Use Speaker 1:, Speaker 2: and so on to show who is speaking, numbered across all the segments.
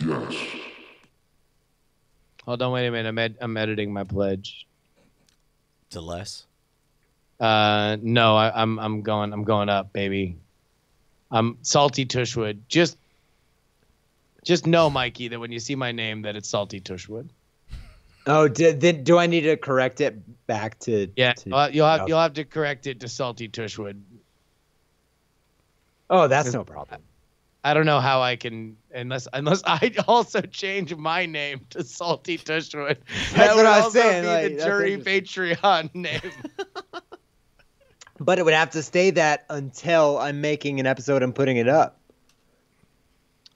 Speaker 1: Yes.
Speaker 2: Hold on, wait a minute. I'm editing my pledge.
Speaker 3: To less.
Speaker 2: No, I'm going up, baby. I'm Salty Tushwood. Just know, Mikey, that when you see my name, that it's Salty Tushwood.
Speaker 4: Oh, do I need to correct it back to?
Speaker 2: Yeah, you'll have to correct it to Salty Tushwood.
Speaker 4: Oh, that's no problem.
Speaker 2: I don't know how I can, unless I also change my name to Salty Tushwood.
Speaker 4: That's what I was
Speaker 2: also
Speaker 4: saying.
Speaker 2: Be
Speaker 4: like,
Speaker 2: the jury Patreon name.
Speaker 4: But it would have to stay that until I'm making an episode and putting it up.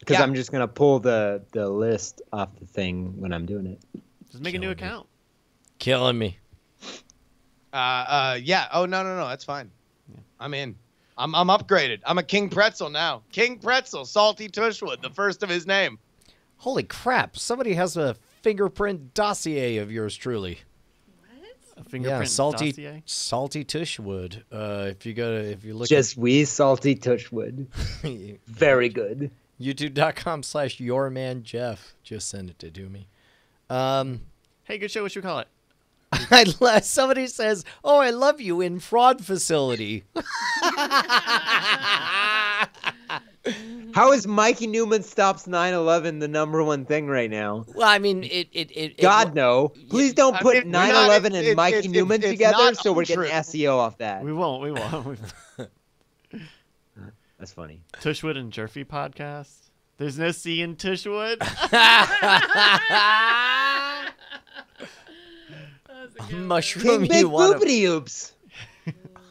Speaker 4: Because I'm just gonna pull the list off the thing when I'm doing it.
Speaker 5: Just make a new account.
Speaker 3: Killing me.
Speaker 2: Yeah. Oh no, that's fine. Yeah. I'm in. I'm upgraded. I'm a King Pretzel now. King Pretzel, Salty Tushwood, the first of his name.
Speaker 3: Holy crap! Somebody has a fingerprint dossier of yours truly.
Speaker 5: A fingerprint dossier?
Speaker 3: Salty Tushwood. If you look
Speaker 4: just we Salty Tushwood. Very good.
Speaker 3: YouTube.com/yourmanjeff. Just send it to me.
Speaker 5: Hey, good show. What should we call it?
Speaker 3: Somebody says, "Oh, I love you in fraud facility."
Speaker 4: How is Mikey Newman stops 9/11 the #1 thing right now?
Speaker 3: Well, I mean,
Speaker 4: God no! Please don't put 9/11 and Mikey Newman together, so we're getting SEO off that.
Speaker 5: We won't.
Speaker 4: That's funny.
Speaker 5: Tushwood and Jerfy podcast. There's no C in Tushwood.
Speaker 3: Mushroom
Speaker 4: King
Speaker 3: you want
Speaker 4: boopity oops.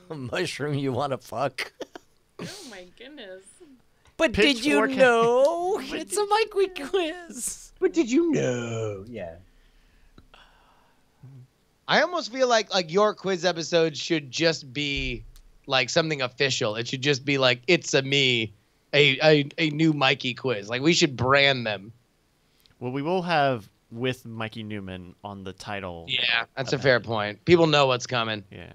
Speaker 3: Mushroom you want to fuck.
Speaker 6: Oh my goodness.
Speaker 3: But did you know? It's a Mikey quiz.
Speaker 4: But did you know? Yeah.
Speaker 2: I almost feel like your quiz episode should just be like something official. It should just be like, it's a new Mikey quiz. Like we should brand them.
Speaker 5: Well, we will have with Mikey Newman on the title.
Speaker 2: Yeah, that's a fair point. People know what's coming.
Speaker 5: Yeah.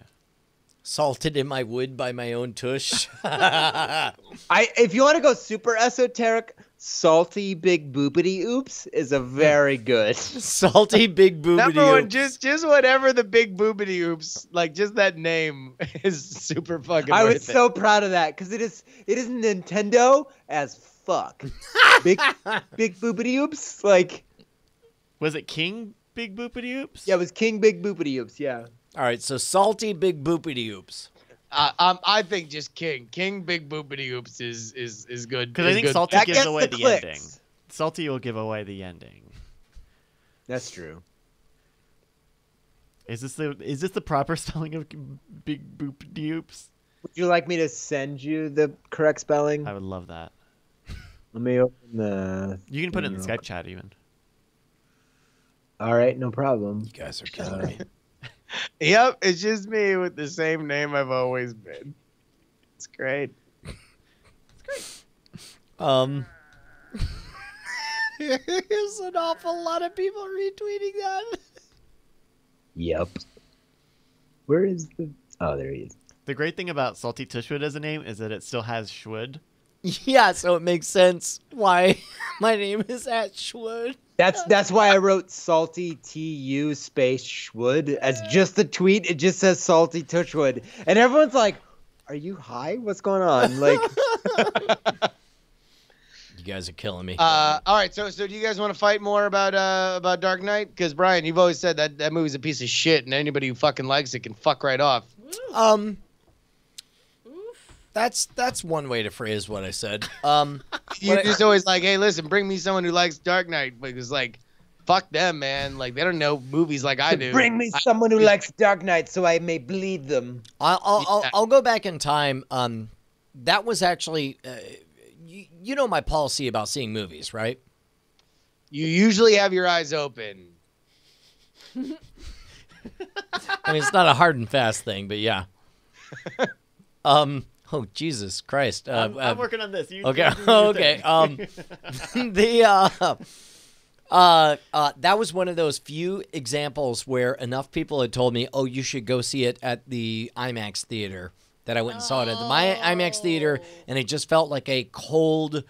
Speaker 3: Salted in my wood by my own tush.
Speaker 4: If you want to go super esoteric, Salty Big Boopity Oops is a very good.
Speaker 3: Salty Big Boopity
Speaker 2: Number one,
Speaker 3: Oops.
Speaker 2: just whatever the Big Boopity Oops, like just that name is super fucking
Speaker 4: I
Speaker 2: worth
Speaker 4: was so proud of that because it is Nintendo as fuck. Big Boopity Oops, like.
Speaker 5: Was it King Big Boopity Oops?
Speaker 4: Yeah, it was King Big Boopity Oops. Yeah.
Speaker 3: All right, so Salty Big Boopity Oops.
Speaker 2: I think just King Big Boopity Oops is good.
Speaker 5: Because I think Salty gives away the ending. Salty will give away the ending.
Speaker 4: That's true.
Speaker 5: Is this the proper spelling of Big Boopity Oops?
Speaker 4: Would you like me to send you the correct spelling?
Speaker 5: I would love that.
Speaker 4: Let me open the.
Speaker 5: You can put it in the Skype chat even.
Speaker 4: All right, no problem.
Speaker 3: You guys are killing me.
Speaker 2: Yep, it's just me with the same name I've always been. It's great.
Speaker 3: There's an awful lot of people retweeting that.
Speaker 4: Yep. Where is the? Oh, there he is.
Speaker 5: The great thing about Salty Tushwood as a name is that it still has Shwood.
Speaker 3: Yeah, so it makes sense why my name is at Shwood.
Speaker 4: That's why I wrote Salty TU space Shwood as just the tweet. It just says Salty Tushwood, and everyone's like, "Are you high? What's going on?" Like,
Speaker 3: you guys are killing me.
Speaker 2: All right, so do you guys want to fight more about Dark Knight? Because Brian, you've always said that movie's a piece of shit, and anybody who fucking likes it can fuck right off.
Speaker 3: That's one way to phrase what I said.
Speaker 2: You're just always like, hey, listen, bring me someone who likes Dark Knight, because like, fuck them, man. Like they don't know movies like I do.
Speaker 4: Bring me someone who likes Dark Knight so I may bleed them.
Speaker 3: I'll go back in time. That was actually, you know my policy about seeing movies, right?
Speaker 2: You usually have your eyes open.
Speaker 3: I mean, it's not a hard and fast thing, but yeah. Oh Jesus Christ!
Speaker 5: I'm working on this.
Speaker 3: Okay. That was one of those few examples where enough people had told me, "Oh, you should go see it at the IMAX theater." That I went and saw it at the IMAX theater, and it just felt like a cold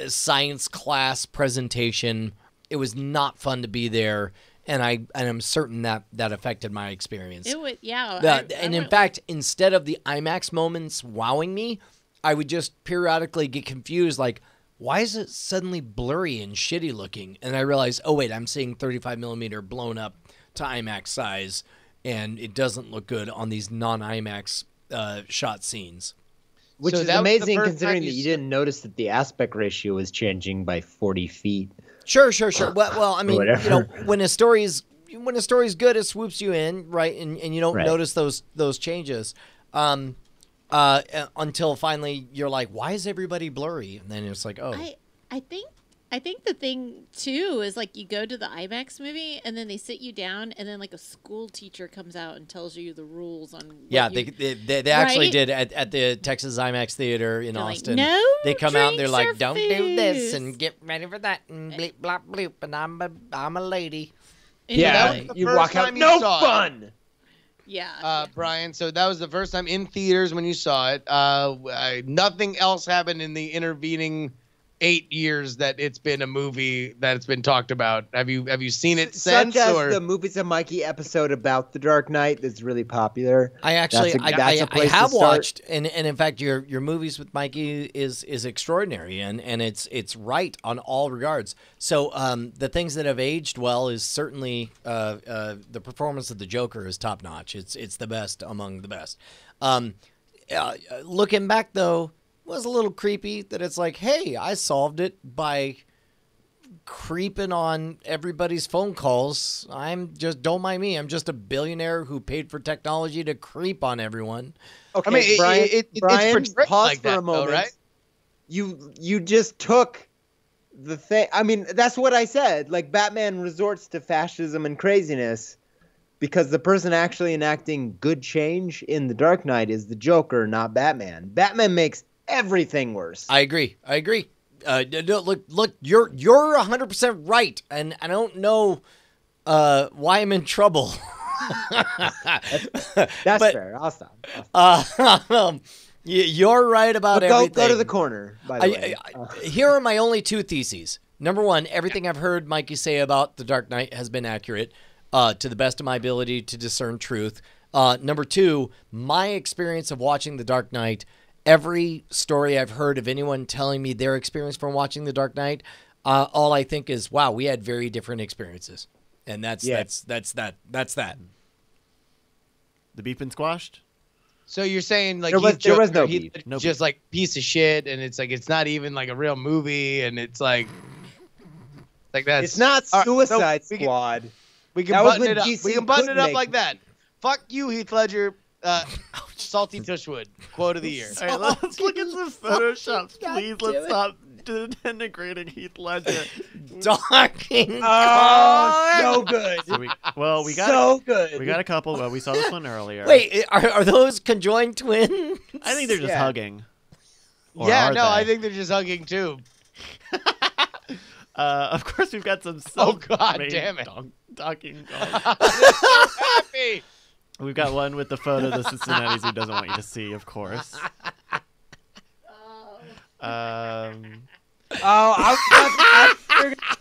Speaker 3: science class presentation. It was not fun to be there, and I'm certain that affected my experience.
Speaker 6: It would, yeah.
Speaker 3: And in fact, instead of the IMAX moments wowing me, I would just periodically get confused, like, why is it suddenly blurry and shitty looking? And I realized, oh wait, I'm seeing 35 millimeter blown up to IMAX size, and it doesn't look good on these non-IMAX shot scenes.
Speaker 4: Which
Speaker 2: So
Speaker 4: is
Speaker 2: that was the
Speaker 4: amazing
Speaker 2: first
Speaker 4: considering
Speaker 2: time
Speaker 4: that
Speaker 2: you
Speaker 4: you didn't notice that the aspect ratio was changing by 40 feet.
Speaker 3: Sure. Well, I mean,
Speaker 4: Whatever.
Speaker 3: you know, when a story's good, it swoops you in, right? And you don't
Speaker 4: Right.
Speaker 3: notice those changes until finally you're like, why is everybody blurry? And then it's like, oh,
Speaker 6: I think the thing too is like you go to the IMAX movie and then they sit you down and then like a school teacher comes out and tells you the rules on.
Speaker 3: yeah,
Speaker 6: what
Speaker 3: they actually
Speaker 6: Right?
Speaker 3: did at the Texas IMAX Theater in
Speaker 6: They're like,
Speaker 3: Austin.
Speaker 6: "No
Speaker 3: They come out and they're
Speaker 6: drinks
Speaker 3: like,
Speaker 6: or
Speaker 3: don't do this
Speaker 6: foos."
Speaker 3: and get ready for that and bleep blop bloop and I'm a lady.
Speaker 4: Yeah,
Speaker 2: that was the
Speaker 4: you
Speaker 2: first
Speaker 4: walk out.
Speaker 2: time you
Speaker 4: No
Speaker 2: saw it.
Speaker 4: fun.
Speaker 6: Yeah.
Speaker 2: Brian, so that was the first time in theaters when you saw it. Nothing else happened in the intervening 8 years that it's been a movie that's been talked about. Have you seen it since?
Speaker 4: Such as
Speaker 2: Or
Speaker 4: the Movies of Mikey episode about The Dark Knight that's really popular.
Speaker 3: I actually,
Speaker 4: That's a
Speaker 3: I
Speaker 4: place to
Speaker 3: have
Speaker 4: start.
Speaker 3: watched, and in fact, your movies with Mikey is extraordinary, and it's right on all regards. So the things that have aged well is certainly the performance of the Joker is top notch. It's the best among the best. Looking back though, was a little creepy that it's like, hey, I solved it by creeping on everybody's phone calls. Don't mind me. I'm just a billionaire who paid for technology to creep on everyone.
Speaker 4: Okay,
Speaker 2: I mean,
Speaker 4: Brian,
Speaker 2: it's
Speaker 4: Brian,
Speaker 2: portrayed
Speaker 4: pause
Speaker 2: like
Speaker 4: for
Speaker 2: that,
Speaker 4: a moment.
Speaker 2: though, right?
Speaker 4: You just took the thing. I mean, that's what I said. Like, Batman resorts to fascism and craziness because the person actually enacting good change in The Dark Knight is the Joker, not Batman. Batman makes everything worse.
Speaker 3: I agree. Look, you're 100% right, and I don't know why I'm in trouble.
Speaker 4: That's
Speaker 3: but-
Speaker 4: fair. I'll stop.
Speaker 3: You're right about
Speaker 4: But
Speaker 3: everything.
Speaker 4: go to the corner, by the way.
Speaker 3: Here are my only two theses. Number one, everything I've heard Mikey say about The Dark Knight has been accurate to the best of my ability to discern truth. Number two, my experience of watching The Dark Knight, every story I've heard of anyone telling me their experience from watching The Dark Knight, all I think is, wow, we had very different experiences. And that's that.
Speaker 5: The beef been squashed?
Speaker 2: So you're saying like
Speaker 4: There was no
Speaker 2: Heath
Speaker 4: beef.
Speaker 5: No
Speaker 2: just like piece of shit, and it's like it's not even like a real movie, and it's like that's
Speaker 4: It's not
Speaker 2: All right, so
Speaker 4: Suicide
Speaker 2: we can-
Speaker 4: Squad.
Speaker 2: We can
Speaker 4: That was
Speaker 2: button
Speaker 4: when
Speaker 2: it up.
Speaker 4: DC
Speaker 2: We can button it
Speaker 4: couldn't
Speaker 2: up
Speaker 4: make
Speaker 2: like
Speaker 4: it.
Speaker 2: that. Fuck you, Heath Ledger. Salty Tushwood. Quote of the year.
Speaker 5: All right, let's look at some photoshops,
Speaker 3: God
Speaker 5: please.
Speaker 3: damn
Speaker 5: Let's
Speaker 3: it.
Speaker 5: stop denigrating Heath Ledger.
Speaker 3: Talking.
Speaker 4: Oh, so good.
Speaker 5: So we got
Speaker 4: So good.
Speaker 5: we got a couple. Well, we saw this one earlier.
Speaker 3: Wait, are those conjoined twins?
Speaker 5: I think they're just
Speaker 4: Yeah.
Speaker 5: hugging. Or
Speaker 2: Yeah,
Speaker 5: are
Speaker 2: no, I
Speaker 5: they?
Speaker 2: think they're just hugging too.
Speaker 5: Of course, we've got some.
Speaker 2: Oh, God
Speaker 5: self-made
Speaker 2: damn it.
Speaker 5: Talking dogs.
Speaker 2: Happy.
Speaker 5: We've got one with the photo of the Cincinnati's who doesn't want you to see, of course.
Speaker 4: Oh, I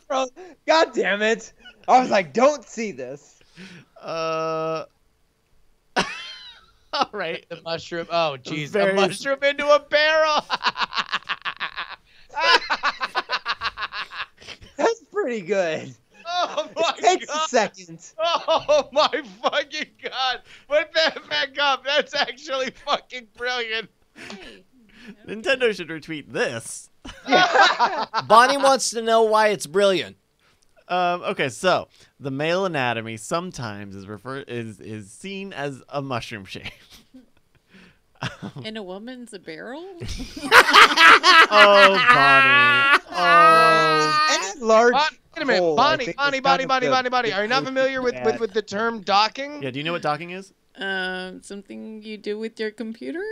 Speaker 4: was God damn it. I was like, don't see this.
Speaker 5: All right.
Speaker 2: The mushroom. Oh, jeez.
Speaker 5: Very-
Speaker 2: A mushroom into a barrel.
Speaker 4: That's pretty good.
Speaker 2: Oh, my
Speaker 4: It takes
Speaker 2: God.
Speaker 4: a second.
Speaker 2: Oh, my fucking God. Put that back up. That's actually fucking brilliant.
Speaker 6: Hey.
Speaker 5: Nintendo should retweet this.
Speaker 3: Bonnie wants to know why it's brilliant.
Speaker 5: Okay, so the male anatomy sometimes is seen as a mushroom shape.
Speaker 6: And a woman's a barrel?
Speaker 5: Oh, Bonnie. Oh.
Speaker 4: Any large
Speaker 2: Wait a minute.
Speaker 4: hole, I think, is
Speaker 2: Bonnie.
Speaker 4: kind of
Speaker 2: Are you not familiar with
Speaker 4: bad.
Speaker 2: the term docking?
Speaker 5: Yeah, do you know what docking is?
Speaker 6: Something you do with your computer?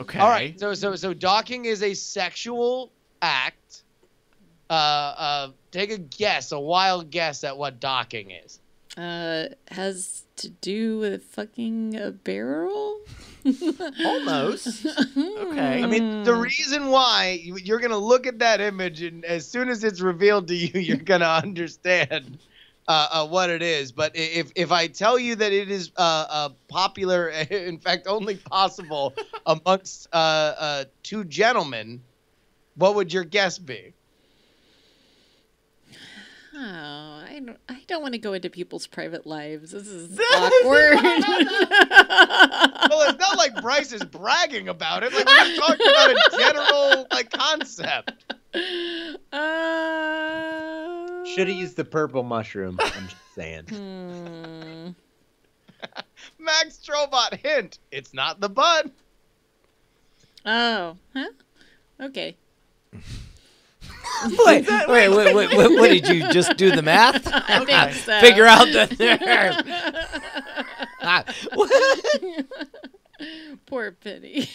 Speaker 5: Okay.
Speaker 2: All right. So docking is a sexual act. Take a guess, a wild guess at what docking is.
Speaker 6: Has to do with fucking a barrel?
Speaker 5: Almost. Okay.
Speaker 2: I mean, the reason why you're gonna look at that image, and as soon as it's revealed to you, you're gonna understand what it is. But if I tell you that it is popular, in fact, only possible amongst two gentlemen, what would your guess be?
Speaker 6: Oh, I don't want to go into people's private lives. This is awkward.
Speaker 2: Well, it's not like Bryce is bragging about it. Like, we're just talking about a general concept.
Speaker 4: Should have used the purple mushroom. I'm just saying.
Speaker 2: Max Trobot, hint: it's not the bud.
Speaker 6: Oh, huh? Okay.
Speaker 3: Wait, what did you just do the math?
Speaker 6: I think so.
Speaker 3: Figure out the
Speaker 6: Poor Penny.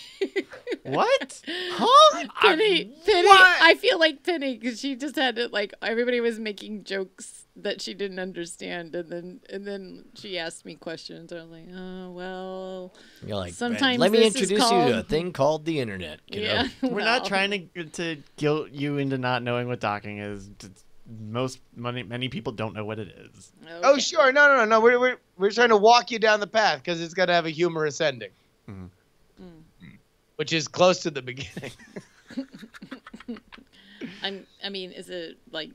Speaker 5: What? Huh?
Speaker 6: Penny.
Speaker 5: What?
Speaker 6: I feel like Penny because she just had to everybody was making jokes that she didn't understand, and then she asked me questions. I was like, oh well.
Speaker 3: You're like,
Speaker 6: sometimes
Speaker 3: let me
Speaker 6: this is
Speaker 3: introduce you to a
Speaker 6: called-
Speaker 3: thing called the internet. You know?
Speaker 5: We're not trying to guilt you into not knowing what docking is. Many people don't know what it is.
Speaker 6: Okay.
Speaker 2: Oh, sure. No. We're trying to walk you down the path because it's got to have a humorous ending, which is close to the beginning.
Speaker 6: I mean, is it like?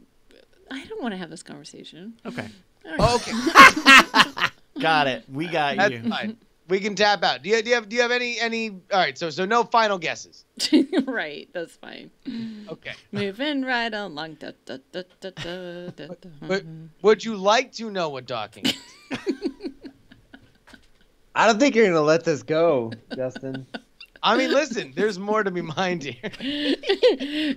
Speaker 6: I don't want to have this conversation.
Speaker 5: Okay.
Speaker 6: All right.
Speaker 2: Okay,
Speaker 5: Got it. We got
Speaker 2: that's
Speaker 5: you.
Speaker 2: fine. We can tap out. Do you have any? All right. So no final guesses.
Speaker 6: Right, that's fine.
Speaker 2: Okay.
Speaker 6: Moving right along. Da, da, da, da, da, da, da.
Speaker 2: Would you like to know what docking is?
Speaker 4: I don't think you're gonna let this go, Justin.
Speaker 2: I mean, listen, there's more to be mined here.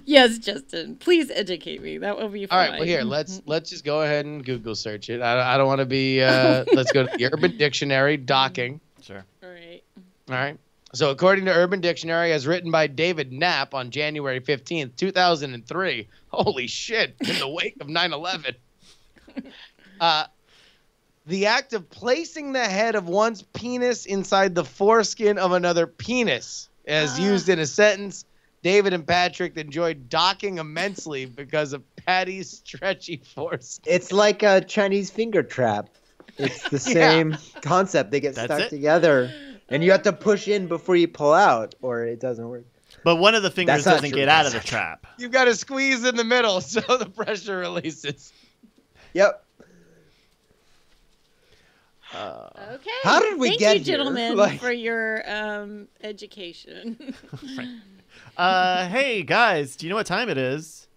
Speaker 6: Yes, Justin. Please educate me. That will be fine.
Speaker 2: All right, well, here, let's just go ahead and Google search it. I don't want to be. Let's go to the Urban Dictionary, docking.
Speaker 5: Sure.
Speaker 6: All right.
Speaker 2: All right. So, according to Urban Dictionary, as written by David Knapp on January 15th, 2003. Holy shit! In the wake of 9/11. The act of placing the head of one's penis inside the foreskin of another penis. As used in a sentence, David and Patrick enjoyed docking immensely because of Patty's stretchy foreskin.
Speaker 4: It's like a Chinese finger trap. It's the same concept. They get
Speaker 5: That's
Speaker 4: stuck
Speaker 5: it?
Speaker 4: together, and you have to push in before you pull out, or it doesn't work.
Speaker 5: But one of the fingers
Speaker 4: That's not
Speaker 5: doesn't
Speaker 4: true.
Speaker 5: get out of
Speaker 4: That's
Speaker 5: the
Speaker 4: not
Speaker 5: trap.
Speaker 2: You've got to squeeze in the middle so the pressure releases.
Speaker 4: Yep.
Speaker 6: Okay.
Speaker 4: How did we
Speaker 6: Thank
Speaker 4: get
Speaker 6: you,
Speaker 4: here?
Speaker 6: gentlemen,
Speaker 4: Like-
Speaker 6: for your education.
Speaker 5: Hey guys, do you know what time it is?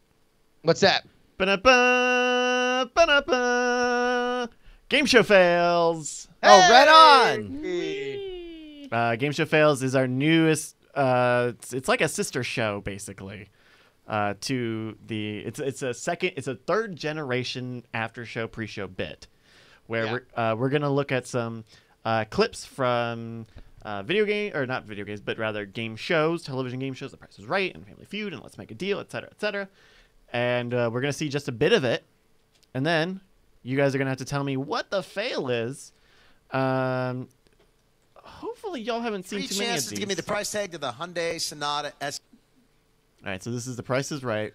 Speaker 2: What's that?
Speaker 5: Ba-da-ba, ba-da-ba. Game show fails.
Speaker 3: Oh, right on.
Speaker 2: Hey!
Speaker 5: Game show fails is our newest. It's like a sister show basically. To the it's a third generation after show pre-show bit, where we're gonna look at some clips from video games, but rather game shows, television game shows, The Price is Right and Family Feud and Let's Make a Deal, etc., etc. And we're gonna see just a bit of it, and then you guys are gonna have to tell me what the fail is. Hopefully, y'all haven't seen
Speaker 1: Three
Speaker 5: too many of
Speaker 1: chances
Speaker 5: these.
Speaker 1: to give me the price tag to the Hyundai Sonata S.
Speaker 5: All right, so this is The Price is Right.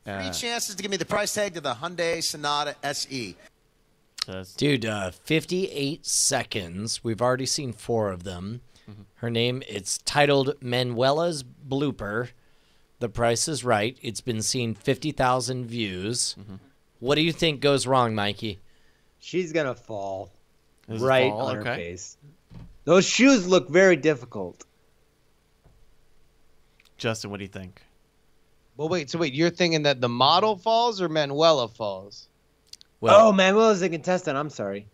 Speaker 1: Three chances to give me the price tag to the Hyundai Sonata SE.
Speaker 3: Dude, 58 seconds. We've already seen 4 of them. Her name, it's titled Manuela's Blooper. The Price is Right. It's been seen 50,000 views. What do you think goes wrong, Mikey?
Speaker 4: She's gonna fall
Speaker 5: This is
Speaker 4: right
Speaker 5: fall,
Speaker 4: on her
Speaker 5: okay.
Speaker 4: face. Those shoes look very difficult.
Speaker 5: Justin, what do you think?
Speaker 2: Well, wait, you're thinking that the model falls or Manuela falls?
Speaker 3: Well,
Speaker 4: Oh, Manuela's a contestant. I'm sorry.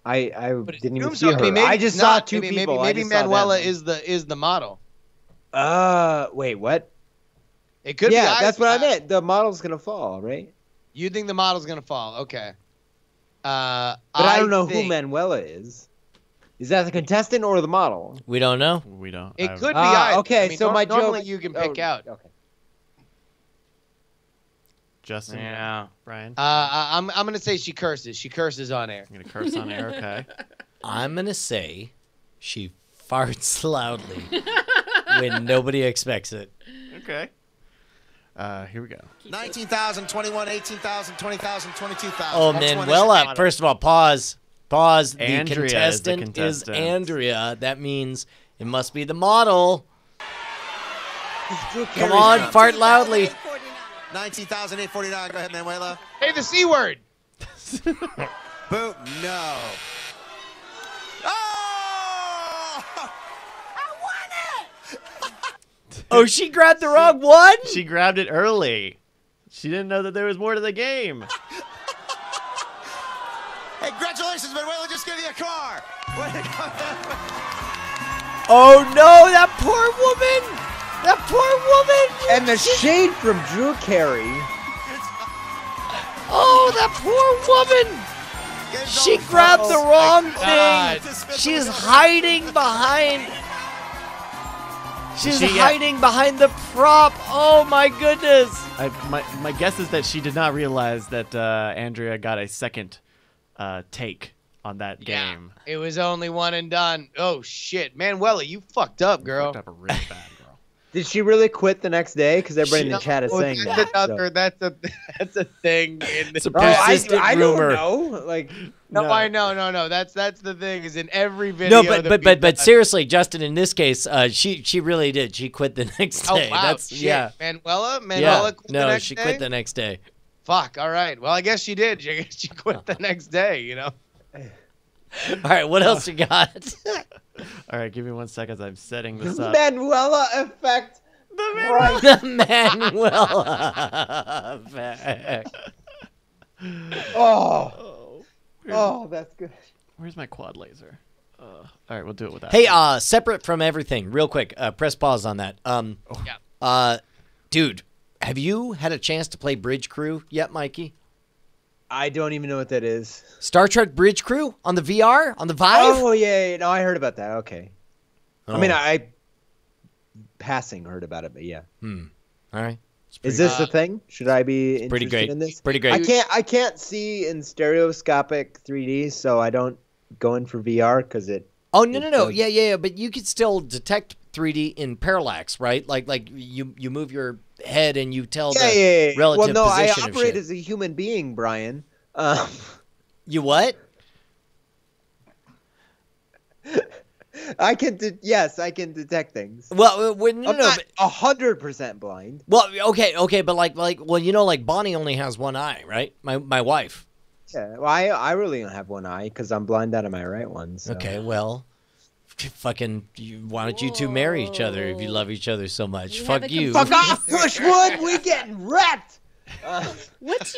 Speaker 4: I
Speaker 2: But it
Speaker 4: didn't even
Speaker 2: assumes
Speaker 4: see
Speaker 2: so.
Speaker 4: her.
Speaker 2: I mean, maybe
Speaker 4: I just
Speaker 2: it's
Speaker 4: saw
Speaker 2: not.
Speaker 4: two
Speaker 2: maybe,
Speaker 4: people. I
Speaker 2: Maybe
Speaker 4: just saw
Speaker 2: Manuela
Speaker 4: them.
Speaker 2: is the model.
Speaker 4: Wait, what?
Speaker 2: It could be.
Speaker 4: Yeah, that's what I
Speaker 2: either.
Speaker 4: meant. The model's gonna fall, right?
Speaker 2: You think the model's gonna fall? Okay.
Speaker 4: But I don't know who
Speaker 2: think
Speaker 4: Manuela is. Is that the contestant or the model?
Speaker 3: we don't know.
Speaker 5: We don't.
Speaker 2: It
Speaker 5: I-
Speaker 2: could be. Either.
Speaker 4: Okay,
Speaker 2: I mean,
Speaker 4: so my
Speaker 2: normally
Speaker 4: joke.
Speaker 2: you can pick out.
Speaker 4: Okay.
Speaker 5: Justin,
Speaker 2: Yeah.
Speaker 5: Brian.
Speaker 2: I'm gonna say she curses. She curses on air.
Speaker 5: I'm gonna curse on air. Okay.
Speaker 3: I'm going to say she farts loudly when nobody expects it.
Speaker 5: Okay. Here we go.
Speaker 1: 19,000, 21, 18,000, 20,000, 22,000.
Speaker 3: Oh,
Speaker 1: Next one is
Speaker 3: Manuela. First of all, pause. Pause. The
Speaker 5: Andrea is the
Speaker 3: contestant is
Speaker 5: contestant.
Speaker 3: Andrea. That means it must be the model.
Speaker 4: Drew
Speaker 3: Come
Speaker 4: Carey's
Speaker 3: on,
Speaker 4: not-
Speaker 3: fart loudly.
Speaker 1: 19,849. Go ahead, Manuela.
Speaker 2: Hey, the C word.
Speaker 1: Boom. No. Oh!
Speaker 3: Oh, she grabbed the wrong one?
Speaker 5: She grabbed it early. She didn't know that there was more to the game.
Speaker 1: Hey, congratulations, Manuela. Just give you a car. Way to go.
Speaker 3: Oh, no, that poor woman. That poor woman.
Speaker 4: And the shade from Drew Carey.
Speaker 3: Oh, that poor woman. She grabbed the wrong thing. She's hiding behind. She's hiding behind the prop. Oh, my goodness.
Speaker 5: My guess is that she did not realize that Andrea got a second take on that game.
Speaker 2: It was only one and done. Oh shit, Manuela, you fucked up, girl.
Speaker 5: Fucked up really bad, girl.
Speaker 4: Did she really quit the next day? Because everybody in the chat is saying
Speaker 2: that's
Speaker 4: that.
Speaker 2: another, that's a thing. In
Speaker 3: It's a
Speaker 2: the,
Speaker 3: persistent
Speaker 4: I
Speaker 3: rumor.
Speaker 4: don't know. Like,
Speaker 2: no, I know, no. That's the thing. Is in every video.
Speaker 3: No,
Speaker 2: that we've
Speaker 3: but
Speaker 2: done-
Speaker 3: seriously, Justin, in this case, she really did. She quit the next
Speaker 2: Oh
Speaker 3: day.
Speaker 2: wow,
Speaker 3: That's
Speaker 2: shit.
Speaker 3: yeah.
Speaker 2: Manuela
Speaker 3: Yeah.
Speaker 2: quit the
Speaker 3: No,
Speaker 2: next
Speaker 3: she
Speaker 2: day?
Speaker 3: quit the next day.
Speaker 2: Fuck. All right. Well, I guess she did. She quit the next day. You know.
Speaker 3: All right, what else you got?
Speaker 5: All right, give me 1 second. I'm setting this up.
Speaker 4: Manuela effect.
Speaker 3: The Manuela effect.
Speaker 4: Oh, that's good.
Speaker 5: Where's my quad laser? All right, we'll do it without.
Speaker 3: Hey, separate from everything, real quick. Press pause on that. Dude, have you had a chance to play Bridge Crew yet, Mikey?
Speaker 4: I don't even know what that is.
Speaker 3: Star Trek Bridge Crew on the VR on the Vive?
Speaker 4: Oh yeah, no, I heard about that. Okay.
Speaker 3: Oh.
Speaker 4: I mean, I passing heard about it, but yeah.
Speaker 3: All right.
Speaker 4: Is this the thing? Should I be interested
Speaker 3: Pretty great.
Speaker 4: in this?
Speaker 3: Pretty great.
Speaker 4: I can't see in stereoscopic 3D, so I don't go in for VR because it.
Speaker 3: Oh no. Yeah. But you could still detect 3D in parallax, right? Like you move your head and you tell the relative
Speaker 4: Well, no, I
Speaker 3: position of
Speaker 4: operate
Speaker 3: shit.
Speaker 4: as a human being, Brian.
Speaker 3: You what?
Speaker 4: I can detect things.
Speaker 3: Well, no,
Speaker 4: I'm not 100% blind.
Speaker 3: Well, okay, but like Bonnie only has one eye, right? My wife.
Speaker 4: Yeah, well, I really don't have one eye because I'm blind out of my right one. So.
Speaker 3: Okay, well, why don't you two marry each other if you love each other so much?
Speaker 6: You
Speaker 3: Fuck
Speaker 6: have a
Speaker 3: you.
Speaker 4: Fuck off, Bushwood! We getting wrecked.
Speaker 6: What's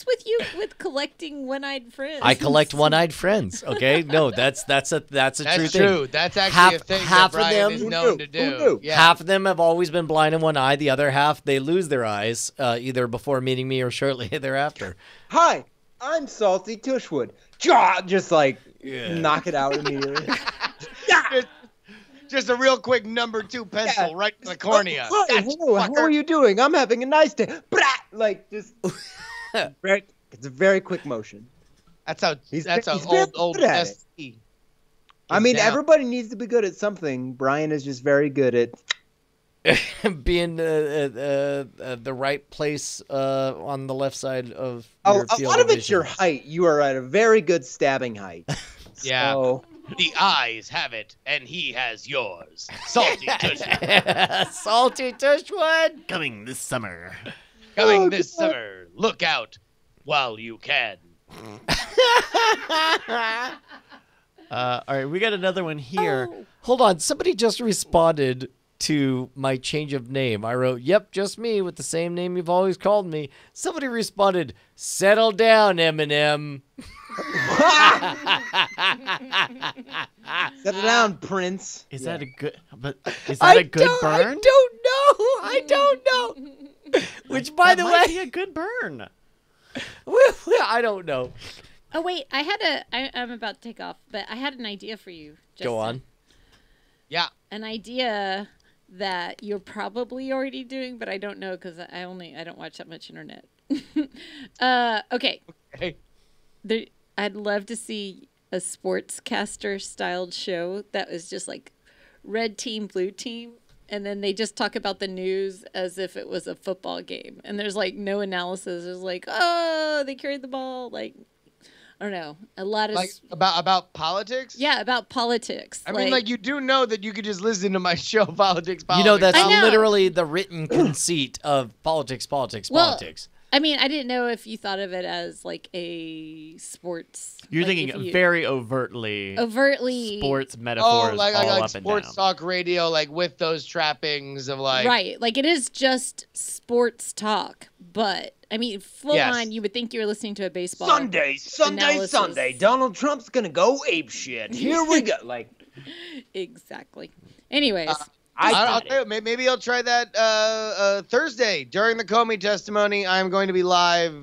Speaker 6: with you with collecting one-eyed friends?
Speaker 3: I collect one-eyed friends. Okay, no, that's a true
Speaker 2: That's
Speaker 3: thing.
Speaker 2: true. That's actually a thing
Speaker 3: half
Speaker 2: that
Speaker 3: of
Speaker 2: Brian
Speaker 3: them-
Speaker 2: is
Speaker 4: Who
Speaker 2: known
Speaker 4: knew?
Speaker 2: to do.
Speaker 4: Who knew?
Speaker 2: Yeah.
Speaker 3: Half of them have always been blind in one eye. The other half, they lose their eyes either before meeting me or shortly thereafter.
Speaker 4: Hi, I'm Salty Tushwood. Just like knock it out immediately.
Speaker 2: Just a real quick number 2 pencil right in the cornea.
Speaker 4: Hi,
Speaker 2: Gotcha,
Speaker 4: hello, how
Speaker 2: fucker.
Speaker 4: are you doing? I'm having a nice day. Blah! Like just it's a very quick motion.
Speaker 2: That's how.
Speaker 4: He's
Speaker 2: That's how
Speaker 4: very
Speaker 2: old
Speaker 4: good at it.
Speaker 2: ST.
Speaker 4: I mean,
Speaker 2: down.
Speaker 4: everybody needs to be good at something. Brian is just very good at.
Speaker 3: Being the right place on the left side of
Speaker 4: Oh,
Speaker 3: your
Speaker 4: a
Speaker 3: field
Speaker 4: lot of it's
Speaker 3: vision.
Speaker 4: your height. You are at a very good stabbing height.
Speaker 2: Yeah.
Speaker 4: So,
Speaker 2: The eyes have it, and he has yours. Salty Tushy.
Speaker 3: Salty Tushwood.
Speaker 5: Coming this summer.
Speaker 2: Coming this summer. Look out while you can.
Speaker 5: All right, we got another one here.
Speaker 3: Hold on, somebody just responded to my change of name. I wrote, "Yep, just me with the same name you've always called me." Somebody responded, "Settle down, Eminem."
Speaker 4: settle down, Prince.
Speaker 5: Is that a good? But is that a good burn?
Speaker 3: I don't know. Which, by
Speaker 5: That
Speaker 3: the
Speaker 5: might
Speaker 3: way,
Speaker 5: be a good burn.
Speaker 3: I don't know.
Speaker 6: Oh wait, I'm about to take off, but I had an idea for you. Justin.
Speaker 3: Go on.
Speaker 2: Yeah.
Speaker 6: An idea that you're probably already doing, but I don't know because I don't watch that much internet. Okay.
Speaker 2: Hey.
Speaker 6: I'd love to see a sportscaster styled show that was just like red team, blue team, and then they just talk about the news as if it was a football game. And there's like no analysis. There's like, oh, they carried the ball. Like, I don't know. A lot of
Speaker 2: Like about politics?
Speaker 6: yeah, about politics.
Speaker 2: I mean, like you do know that you could just listen to my show, Politics.
Speaker 3: You know, that's
Speaker 6: I know.
Speaker 3: literally the written conceit of politics.
Speaker 6: Well, I mean, I didn't know if you thought of it as like a sports.
Speaker 5: You're
Speaker 6: like,
Speaker 5: thinking
Speaker 6: if you-
Speaker 5: very overtly
Speaker 6: overtly
Speaker 5: metaphors
Speaker 2: like
Speaker 5: all up and
Speaker 2: sports
Speaker 5: down.
Speaker 2: talk radio, like with those trappings of like.
Speaker 6: right. Like it is just sports talk, but I mean, full
Speaker 2: Yes.
Speaker 6: on. You would think you were listening to a baseball
Speaker 4: Sunday,
Speaker 6: analysis.
Speaker 4: Donald Trump's gonna go ape shit. Here we go. Like,
Speaker 6: Exactly. Anyways,
Speaker 2: I'll tell you, maybe I'll try that Thursday during the Comey testimony. I'm going to be live.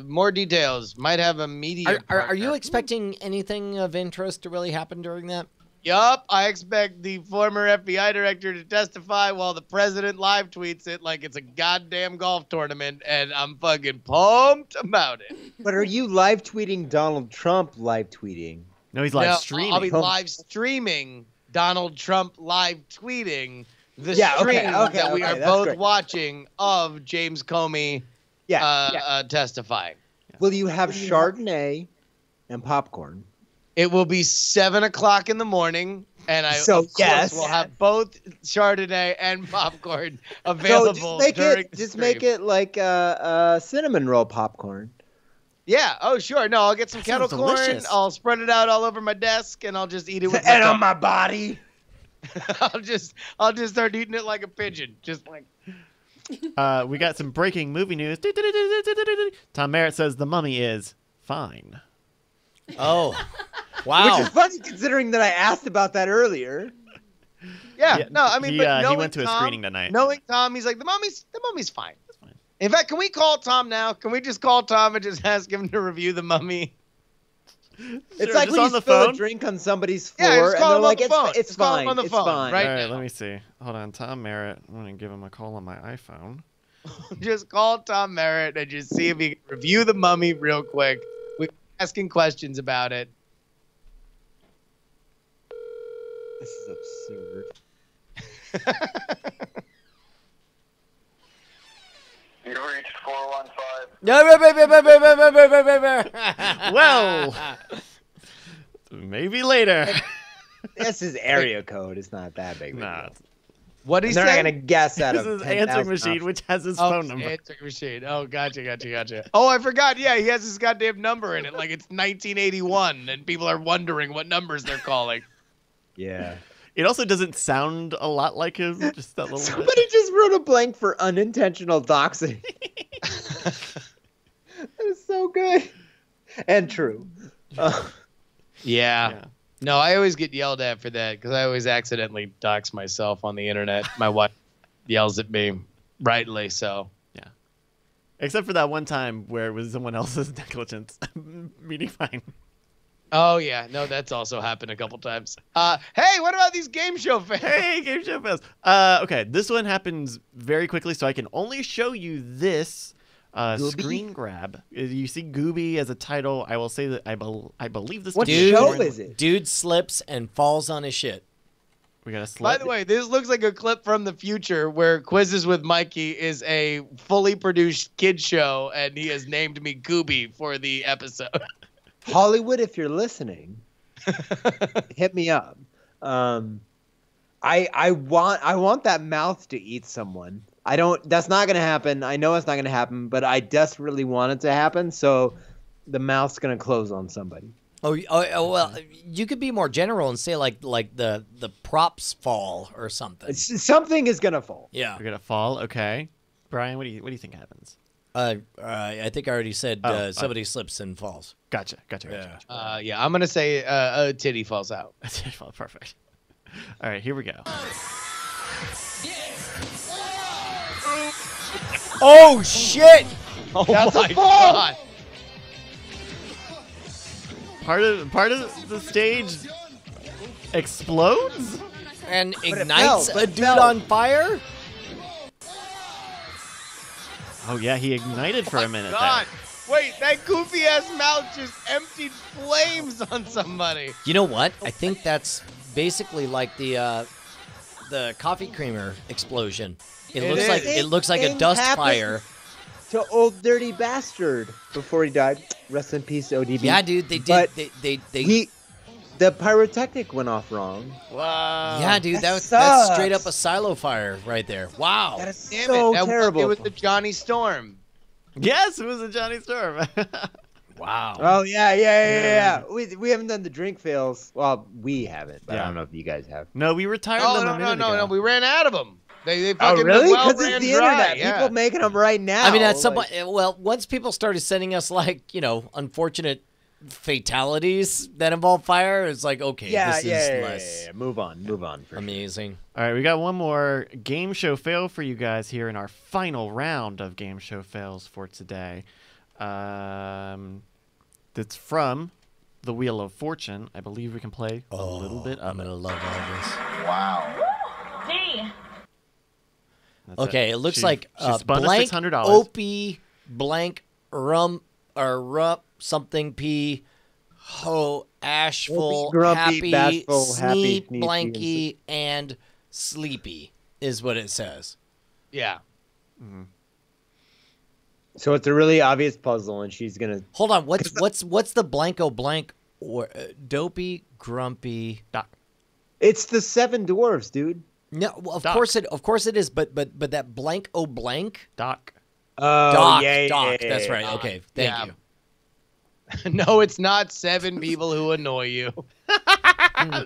Speaker 2: More details. Might have a media.
Speaker 3: Are you expecting anything of interest to really happen during that?
Speaker 2: Yup. I expect the former FBI director to testify while the president live tweets it like it's a goddamn golf tournament, and I'm fucking pumped about it.
Speaker 4: but are you live tweeting Donald Trump live tweeting?
Speaker 5: No, he's live
Speaker 2: No,
Speaker 5: streaming.
Speaker 2: I'll be live streaming Donald Trump live tweeting the
Speaker 4: Yeah, okay,
Speaker 2: stream
Speaker 4: okay,
Speaker 2: that we
Speaker 4: okay,
Speaker 2: are
Speaker 4: that's
Speaker 2: both
Speaker 4: great.
Speaker 2: watching of James Comey testifying.
Speaker 4: Will you have Chardonnay and popcorn?
Speaker 2: It will be 7:00 in the morning, and I
Speaker 4: So,
Speaker 2: of course
Speaker 4: yes.
Speaker 2: will have both Chardonnay and popcorn available during the
Speaker 4: just
Speaker 2: stream.
Speaker 4: make it like cinnamon roll popcorn.
Speaker 2: Yeah. Oh, sure. No, I'll get some
Speaker 3: That
Speaker 2: kettle
Speaker 3: sounds
Speaker 2: corn.
Speaker 3: delicious.
Speaker 2: I'll spread it out all over my desk, and I'll just eat it with
Speaker 4: And
Speaker 2: my
Speaker 4: on my body.
Speaker 2: I'll just start eating it like a pigeon, just like.
Speaker 5: We got some breaking movie news. Tom Merritt says The Mummy is fine.
Speaker 3: Oh, wow.
Speaker 4: Which is funny considering that I asked about that earlier.
Speaker 2: Yeah,
Speaker 5: Yeah,
Speaker 2: no, I mean,
Speaker 5: he,
Speaker 2: but knowing
Speaker 5: he went to a
Speaker 2: Tom,
Speaker 5: screening tonight.
Speaker 2: Knowing Tom, he's like, the mummy's fine. In fact, can we call Tom now? Can we just call Tom and just ask him to review the mummy?
Speaker 4: It's
Speaker 5: Sure,
Speaker 4: like
Speaker 5: just
Speaker 4: when
Speaker 5: on
Speaker 4: you
Speaker 5: the
Speaker 4: spill
Speaker 5: phone?
Speaker 4: a drink on somebody's
Speaker 2: Yeah,
Speaker 4: floor
Speaker 2: just
Speaker 4: and
Speaker 2: call
Speaker 4: they're
Speaker 2: him on
Speaker 4: like,
Speaker 2: the phone.
Speaker 4: it's
Speaker 2: Just call him
Speaker 4: fine.
Speaker 2: on the
Speaker 4: it's
Speaker 2: phone,
Speaker 4: fine.
Speaker 2: right?
Speaker 5: All right,
Speaker 2: now.
Speaker 5: let me see. Hold on, Tom Merritt. I'm going to give him a call on my iPhone.
Speaker 2: Just call Tom Merritt and just see if he can review the mummy real quick. We're asking questions about it.
Speaker 4: This is absurd.
Speaker 7: You reached 415.
Speaker 5: Well, maybe later.
Speaker 4: This is area code. It's not that big. of a
Speaker 5: Nah,
Speaker 4: deal.
Speaker 2: What did he
Speaker 4: They're
Speaker 2: say?
Speaker 4: not gonna guess out
Speaker 5: this
Speaker 4: of
Speaker 5: is
Speaker 4: 10,000
Speaker 5: answering machine,
Speaker 4: options.
Speaker 5: which has his
Speaker 2: Oh,
Speaker 5: phone number.
Speaker 2: answering machine. Oh, gotcha. Oh, I forgot. Yeah, he has his goddamn number in it. Like it's 1981, and people are wondering what numbers they're calling.
Speaker 4: Yeah.
Speaker 5: It also doesn't sound a lot like him. Just that little bit.
Speaker 4: Somebody just wrote a blank for unintentional doxing. That is so good and true.
Speaker 2: Yeah. No, I always get yelled at for that because I always accidentally dox myself on the internet. My wife yells at me, rightly so.
Speaker 5: Except for that one time where it was someone else's negligence. Meaning fine.
Speaker 2: Oh, yeah. No, that's also happened a couple times. Hey, what about these game show fans?
Speaker 5: Hey, Game Show Fest. Okay, this one happens very quickly, so I can only show you this screen grab. You see Gooby as a title. I will say that I believe this.
Speaker 4: What
Speaker 3: Dude,
Speaker 4: show is it?
Speaker 3: Dude slips and falls on his shit.
Speaker 5: We got a
Speaker 2: By
Speaker 5: slide.
Speaker 2: the way, this looks like a clip from the future where Quizzes with Mikey is a fully produced kid show, and he has named me Gooby for the episode.
Speaker 4: Hollywood, if you're listening, hit me up. I want that mouth to eat someone. That's not gonna happen. I know it's not gonna happen, but I desperately want it to happen. So the mouth's gonna close on somebody.
Speaker 3: Oh, well, you could be more general and say like the props fall or something.
Speaker 4: Something is gonna fall.
Speaker 3: Yeah.
Speaker 5: We're gonna fall. Okay, Brian, what do you think happens?
Speaker 3: I think I already said somebody slips and falls.
Speaker 5: Gotcha.
Speaker 3: Yeah.
Speaker 2: Yeah, I'm gonna say a titty falls out.
Speaker 5: Perfect. All right, here we go.
Speaker 3: Oh shit!
Speaker 2: Oh
Speaker 4: That's
Speaker 2: my
Speaker 4: a fall!
Speaker 2: god!
Speaker 5: Part of the stage explodes.
Speaker 3: And
Speaker 4: it
Speaker 3: ignites
Speaker 4: fell,
Speaker 3: a
Speaker 4: but it
Speaker 3: dude
Speaker 4: fell.
Speaker 3: on fire?
Speaker 5: Oh yeah, he ignited for a minute
Speaker 2: God, wait, that goofy ass mouth just emptied flames on somebody.
Speaker 3: You know what? I think that's basically like the coffee creamer explosion. It
Speaker 2: is.
Speaker 3: looks like a
Speaker 4: Same
Speaker 3: dust
Speaker 4: happened
Speaker 3: fire.
Speaker 4: To Old Dirty Bastard before he died. Rest in peace, ODB.
Speaker 3: Yeah, dude, they did.
Speaker 4: But
Speaker 3: They
Speaker 4: the pyrotechnic went off wrong.
Speaker 5: Wow.
Speaker 3: yeah, dude, that's
Speaker 4: sucks.
Speaker 3: straight up a silo fire right there. Wow.
Speaker 4: That is
Speaker 2: Damn
Speaker 4: so
Speaker 2: it.
Speaker 4: terrible.
Speaker 2: It was the Johnny Storm.
Speaker 5: Yes, it was a Johnny Storm.
Speaker 3: Wow.
Speaker 4: Oh yeah. We haven't done the drink fails. Well, we haven't, but I
Speaker 5: Yeah.
Speaker 4: don't know if you guys have.
Speaker 5: No, we retired
Speaker 2: Oh,
Speaker 5: them a minute
Speaker 2: no.
Speaker 5: ago.
Speaker 2: We ran out of them. They
Speaker 4: Oh
Speaker 2: fucking
Speaker 4: really?
Speaker 2: well
Speaker 4: Because
Speaker 2: ran
Speaker 4: it's the
Speaker 2: dry.
Speaker 4: internet.
Speaker 2: Yeah.
Speaker 4: People making them right now.
Speaker 3: I mean, at some
Speaker 4: like-
Speaker 3: point, well, once people started sending us like unfortunate fatalities that involve fire, it's like okay, this is less
Speaker 4: yeah. Move on. For sure.
Speaker 3: amazing.
Speaker 5: All right, we got one more game show fail for you guys here in our final round of game show fails for today. That's from the Wheel of Fortune. I believe we can play a little bit
Speaker 3: I'm
Speaker 5: of
Speaker 3: gonna
Speaker 5: it.
Speaker 3: love all this.
Speaker 7: Wow.
Speaker 8: D.
Speaker 5: That's
Speaker 3: Okay, it looks
Speaker 5: She-
Speaker 3: like
Speaker 5: she spun us
Speaker 3: blank
Speaker 5: $600.
Speaker 3: Opie blank rum or rup something p ho ashful
Speaker 4: Opie, grumpy,
Speaker 3: happy
Speaker 4: bashful, happy,
Speaker 3: sneep
Speaker 4: sneezy,
Speaker 3: blanky and sleepy is what it says.
Speaker 2: Yeah.
Speaker 4: So it's a really obvious puzzle, and she's gonna.
Speaker 3: Hold on, what's the blanko blank or dopey grumpy?
Speaker 4: It's the seven dwarves, dude.
Speaker 3: No, well, of
Speaker 5: Doc.
Speaker 3: course it is, but that blank oh blank
Speaker 5: Doc.
Speaker 4: Oh,
Speaker 3: Doc,
Speaker 4: yeah,
Speaker 3: Doc,
Speaker 4: yeah,
Speaker 3: that's
Speaker 4: yeah.
Speaker 3: right. Okay, thank
Speaker 2: Yeah.
Speaker 3: you.
Speaker 2: No, it's not 7 people who annoy you.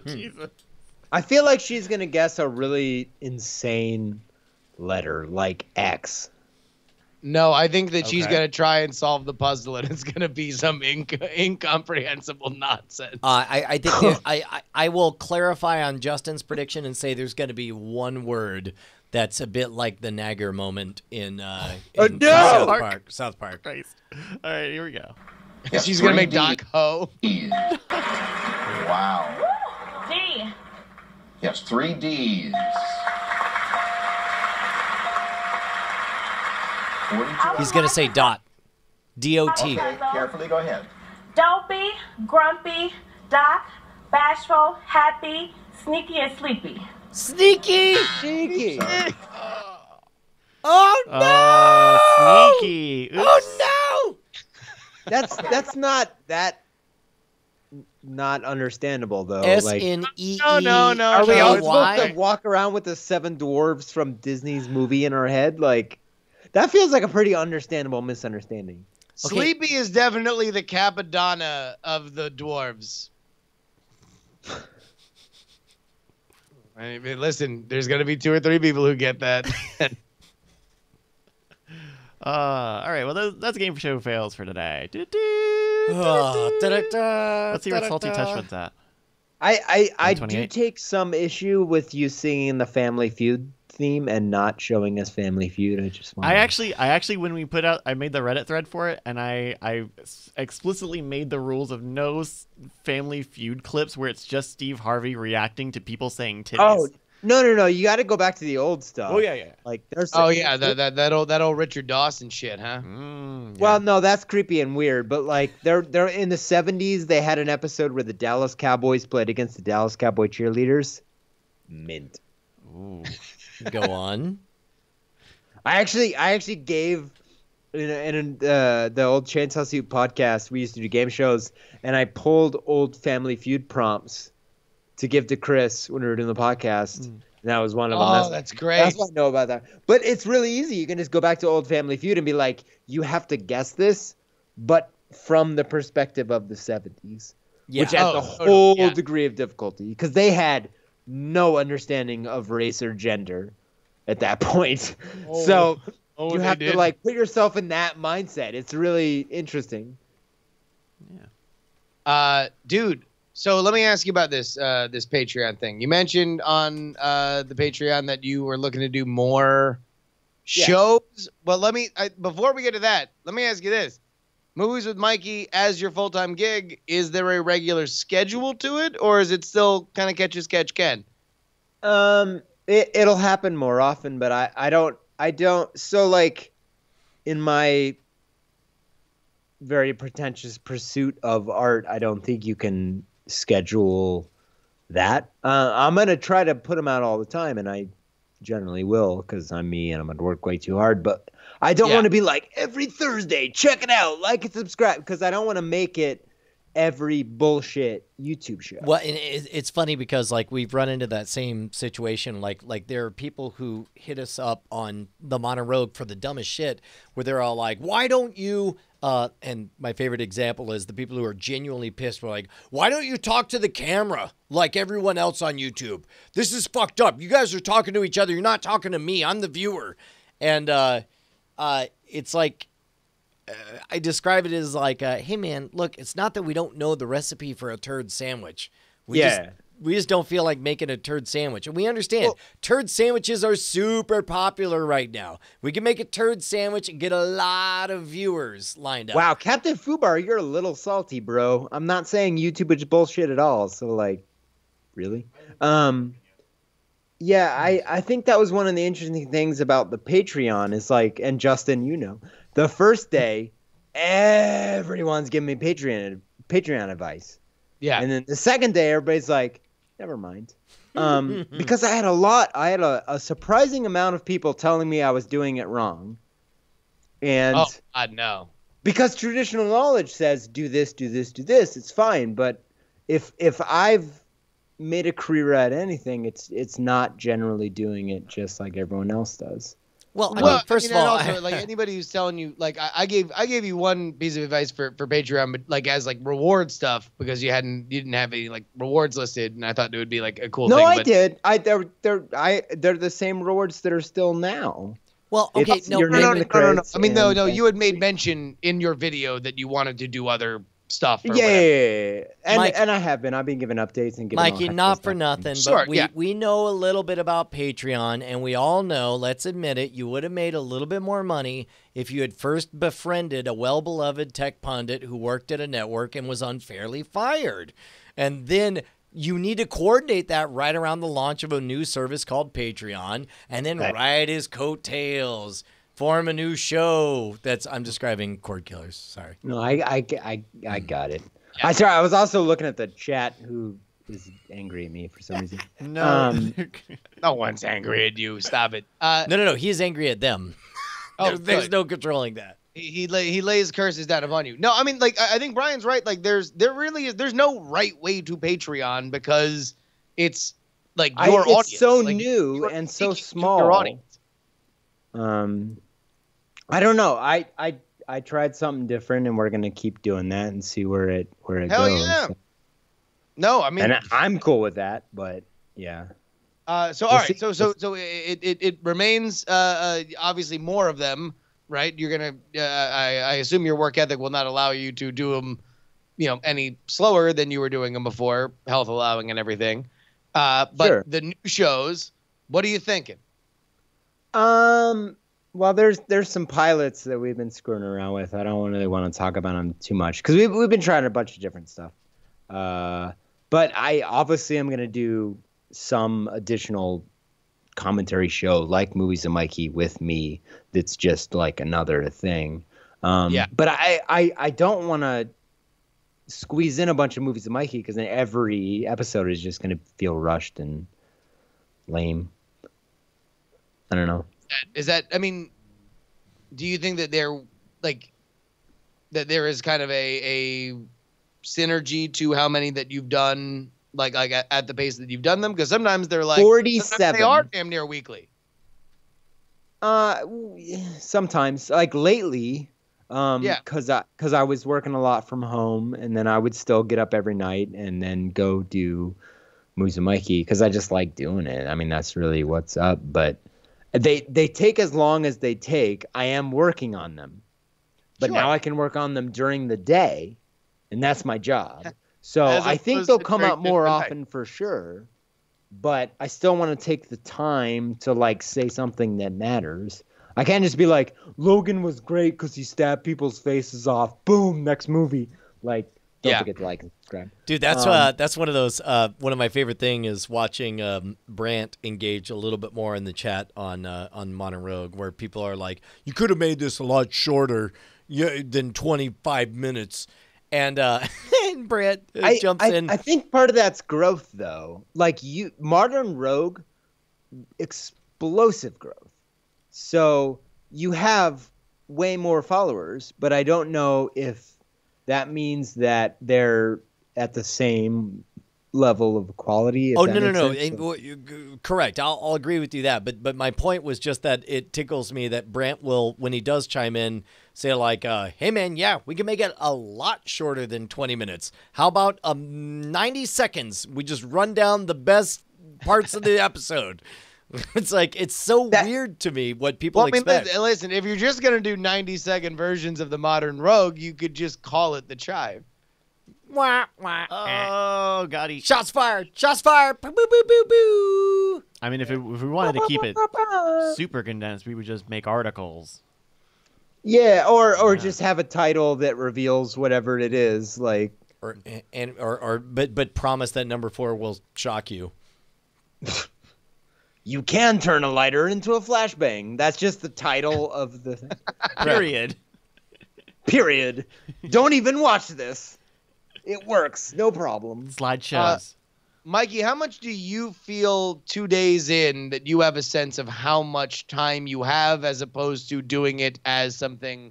Speaker 5: Jesus.
Speaker 4: I feel like she's gonna guess a really insane letter like X.
Speaker 2: No, I think that she's
Speaker 5: Okay.
Speaker 2: going to try and solve the puzzle, and it's going to be some incomprehensible nonsense.
Speaker 3: I think I will clarify on Justin's prediction and say there's going to be one word that's a bit like the Nagger moment in
Speaker 4: no!
Speaker 3: South Park.
Speaker 5: Christ. All right, here we go.
Speaker 7: Yes,
Speaker 2: She's going to make
Speaker 7: 3D.
Speaker 2: Doc Ho.
Speaker 7: Wow.
Speaker 8: D.
Speaker 7: Yes, 3 Ds. 42.
Speaker 3: He's going to say dot. D-O-T.
Speaker 7: Okay, carefully go ahead.
Speaker 8: Dopey, grumpy, doc, bashful, happy, sneaky, and sleepy.
Speaker 3: Sneaky!
Speaker 4: Sneaky.
Speaker 3: Oh, no!
Speaker 5: Sneaky. Oops.
Speaker 3: Oh, no!
Speaker 4: That's not that not understandable though.
Speaker 3: S-N-E-E.
Speaker 2: No.
Speaker 4: Are we all supposed
Speaker 3: Why?
Speaker 4: to walk around with the seven dwarves from Disney's movie in our head? Like, that feels like a pretty understandable misunderstanding.
Speaker 3: Okay.
Speaker 2: Sleepy is definitely the Capadonna of the dwarves. I mean, listen, there's going to be 2 or 3 people who get that.
Speaker 5: All right, well, that's game show fails for today.
Speaker 3: Oh, da-da-da,
Speaker 5: Let's see where Salty
Speaker 3: da-da-da.
Speaker 5: Touch One's at.
Speaker 4: I do
Speaker 5: 128.
Speaker 4: take some issue with you singing the Family Feud theme and not showing us Family Feud. I just want
Speaker 5: I actually, when we put out, I made the Reddit thread for it, and I explicitly made the rules of no Family Feud clips where it's just Steve Harvey reacting to people saying titties.
Speaker 4: Oh, no. You got to go back to the old stuff.
Speaker 5: yeah.
Speaker 4: Like, there's
Speaker 2: Oh, yeah, that old Richard Dawson shit, huh?
Speaker 5: Yeah.
Speaker 4: Well, no, that's creepy and weird. But like, they're in the 70s. They had an episode where the Dallas Cowboys played against the Dallas Cowboy cheerleaders. Mint.
Speaker 5: Ooh.
Speaker 3: Go on.
Speaker 4: I actually gave in the old Chainsaw Suit podcast. We used to do game shows, and I pulled old Family Feud prompts to give to Chris when we were doing the podcast. And that was one of them.
Speaker 2: Oh, that's great.
Speaker 4: That's what I know about that. But it's really easy. You can just go back to old Family Feud and be like, you have to guess this, but from the perspective of the 70s,
Speaker 3: Yeah.
Speaker 4: which adds
Speaker 2: Oh,
Speaker 4: a whole
Speaker 2: yeah.
Speaker 4: degree of difficulty because they had no understanding of race or gender at that point. So
Speaker 2: Oh,
Speaker 4: you
Speaker 2: they
Speaker 4: have
Speaker 2: did.
Speaker 4: to like put yourself in that mindset. It's really interesting.
Speaker 2: Dude, so let me ask you about this this Patreon thing. You mentioned on the Patreon that you were looking to do more shows. But before we get to that, let me ask you this. Movies with Mikey as your full-time gig, is there a regular schedule to it, or is it still kind of catch as catch can?
Speaker 4: It'll happen more often, but I don't. So like, in my very pretentious pursuit of art, I don't think you can schedule that. I'm gonna try to put them out all the time, and I generally will because I'm me and I'm gonna work way too hard. But I don't want to be like every Thursday. Check it out, like and subscribe, because I don't want to make it every bullshit YouTube show.
Speaker 3: Well, and it's funny because like we've run into that same situation. Like there are people who hit us up on the Mono Rogue for the dumbest shit, where they're all like, "Why don't you?" And my favorite example is the people who are genuinely pissed were like, "Why don't you talk to the camera like everyone else on YouTube? This is fucked up. You guys are talking to each other. You're not talking to me. I'm the viewer." And it's like. I describe it as like, hey man, look, it's not that we don't know the recipe for a turd sandwich. We just don't feel like making a turd sandwich. And we understand turd sandwiches are super popular right now. We can make a turd sandwich and get a lot of viewers lined up.
Speaker 4: Wow, Captain Fubar, you're a little salty, bro. I'm not saying YouTube is bullshit at all. So like, really? Yeah, I think that was one of the interesting things about the Patreon is like, and Justin, you know, the first day, everyone's giving me Patreon advice. Yeah. And then the second day, everybody's like, never mind. Because I had a surprising amount of people telling me I was doing it wrong. And
Speaker 2: no.
Speaker 4: Because traditional knowledge says do this, do this, do this, it's fine. But if I've made a career at anything, it's not generally doing it just like everyone else does.
Speaker 3: Well, I mean, first of all,
Speaker 2: also, like anybody who's telling you, like I gave you one piece of advice for Patreon, but like as like reward stuff because you didn't have any like rewards listed, and I thought it would be like a cool thing.
Speaker 4: No, I did. They're the same rewards that are still now.
Speaker 3: Well, okay, no.
Speaker 2: I mean, no, you had made mention in your video that you wanted to do other stuff.
Speaker 4: Yeah. And I have been. I've been giving updates and giving
Speaker 3: Mikey, not for nothing, but we know a little bit about Patreon, and we all know, let's admit it, you would have made a little bit more money if you had first befriended a well-beloved tech pundit who worked at a network and was unfairly fired. And then you need to coordinate that right around the launch of a new service called Patreon, and then ride his coattails. Form a new show. I'm describing cord killers. Sorry.
Speaker 4: No, I got it. Yeah. Sorry, I was also looking at the chat who is angry at me for some reason.
Speaker 2: No. No one's angry at you. Stop it.
Speaker 3: No. He's angry at them. There's no controlling that.
Speaker 2: He lays curses down upon you. No, I mean, like, I think Brian's right. Like, there's no right way to Patreon because it's like your audience.
Speaker 4: It's so new and so small.
Speaker 2: Your audience.
Speaker 4: I don't know. I tried something different, and we're gonna keep doing that and see where it goes.
Speaker 2: Hell yeah! No, I mean,
Speaker 4: and I'm cool with that, but yeah.
Speaker 2: So all right, so it remains obviously more of them, right? You're gonna I assume your work ethic will not allow you to do them, any slower than you were doing them before, health allowing and everything. But sure. The new shows, what are you thinking?
Speaker 4: Well, there's some pilots that we've been screwing around with. I don't really want to talk about them too much because we've been trying a bunch of different stuff. But I obviously am gonna do some additional commentary show like Movies of Mikey with me. That's just like another thing. But I don't want to squeeze in a bunch of Movies of Mikey because then every episode is just gonna feel rushed and lame. I don't know.
Speaker 2: I mean, do you think that there is kind of a synergy to how many that you've done, like at the pace that you've done them? Because sometimes they're like
Speaker 4: 47.
Speaker 2: They are damn near weekly.
Speaker 4: Sometimes, like lately, because I was working a lot from home, and then I would still get up every night and then go do Movies of Mikey because I just like doing it. I mean, that's really what's up, but. They take as long as they take. I am working on them. But now I can work on them during the day, and that's my job. So I think they'll come out more often for sure. But I still want to take the time to like say something that matters. I can't just be like, Logan was great because he stabbed people's faces off. Boom, next movie. Like, don't forget to like and subscribe.
Speaker 3: Dude, that's one of those. One of my favorite thing is watching Brant engage a little bit more in the chat on Mono Rogue, where people are like, "You could have made this a lot shorter than 25 minutes," And and Brett jumps in.
Speaker 4: I think part of that's growth, though. Like Modern Rogue, explosive growth. So you have way more followers, but I don't know if that means that they're at the same level of quality.
Speaker 3: Oh, no. Correct. I'll agree with you that. But my point was just that it tickles me that Brant will, when he does chime in, say like, hey, man, yeah, we can make it a lot shorter than 20 minutes. How about 90 seconds? We just run down the best parts of the episode. It's like, it's so weird to me what people expect.
Speaker 2: Listen, if you're just going to do 90-second versions of the Modern Rogue, you could just call it the Chive.
Speaker 3: Wah, wah,
Speaker 5: Oh, got it.
Speaker 3: Shots fired. Shots fired. Boo, boo, boo, boo, boo.
Speaker 5: I mean, if we wanted to keep it super condensed, we would just make articles.
Speaker 4: Yeah, or just have a title that reveals whatever it is, like
Speaker 3: but promise that number 4 will shock you.
Speaker 4: You can turn a lighter into a flashbang. That's just the title of the thing.
Speaker 5: Period.
Speaker 4: Period. Don't even watch this. It works. No problem.
Speaker 5: Slideshows.
Speaker 2: Mikey, how much do you feel 2 days in that you have a sense of how much time you have as opposed to doing it as something,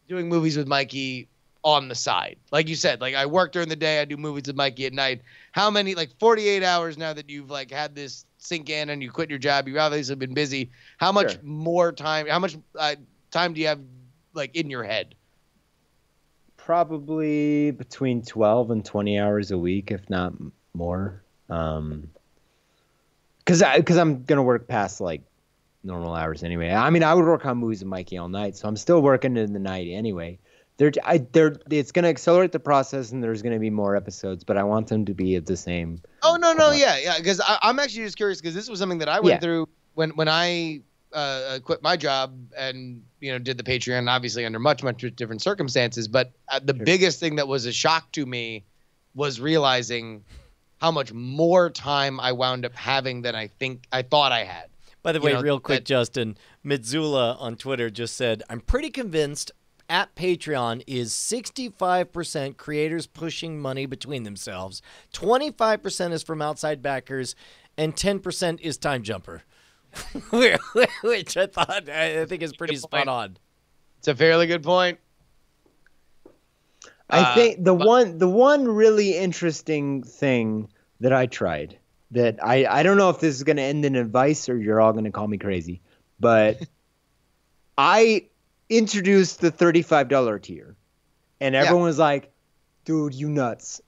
Speaker 2: doing movies with Mikey on the side? Like you said, like I work during the day, I do movies with Mikey at night. How many, like 48 hours now that you've like had this sink in and you quit your job, you've obviously been busy. How much more time, how much time do you have like in your head?
Speaker 4: Probably between 12 and 20 hours a week, if not more. Because I'm going to work past like normal hours anyway. I mean, I would work on movies with Mikey all night, so I'm still working in the night anyway. It's going to accelerate the process, and there's going to be more episodes, but I want them to be at the same.
Speaker 2: Oh, no, yeah. Because I'm actually just curious because this was something that I went through when I quit my job and did the Patreon, obviously under much different circumstances. But the biggest thing that was a shock to me was realizing how much more time I wound up having than I thought I had.
Speaker 3: By the way, real quick, Justin, Mitzula on Twitter just said, I'm pretty convinced at Patreon is 65% creators pushing money between themselves, 25% is from outside backers, and 10% is Time Jumper. Which I think is pretty spot on.
Speaker 2: It's a fairly good point.
Speaker 4: I think the one really interesting thing that I tried that I don't know if this is going to end in advice or you're all going to call me crazy, but I introduced the $35 tier, and everyone was like, "Dude, you nuts!"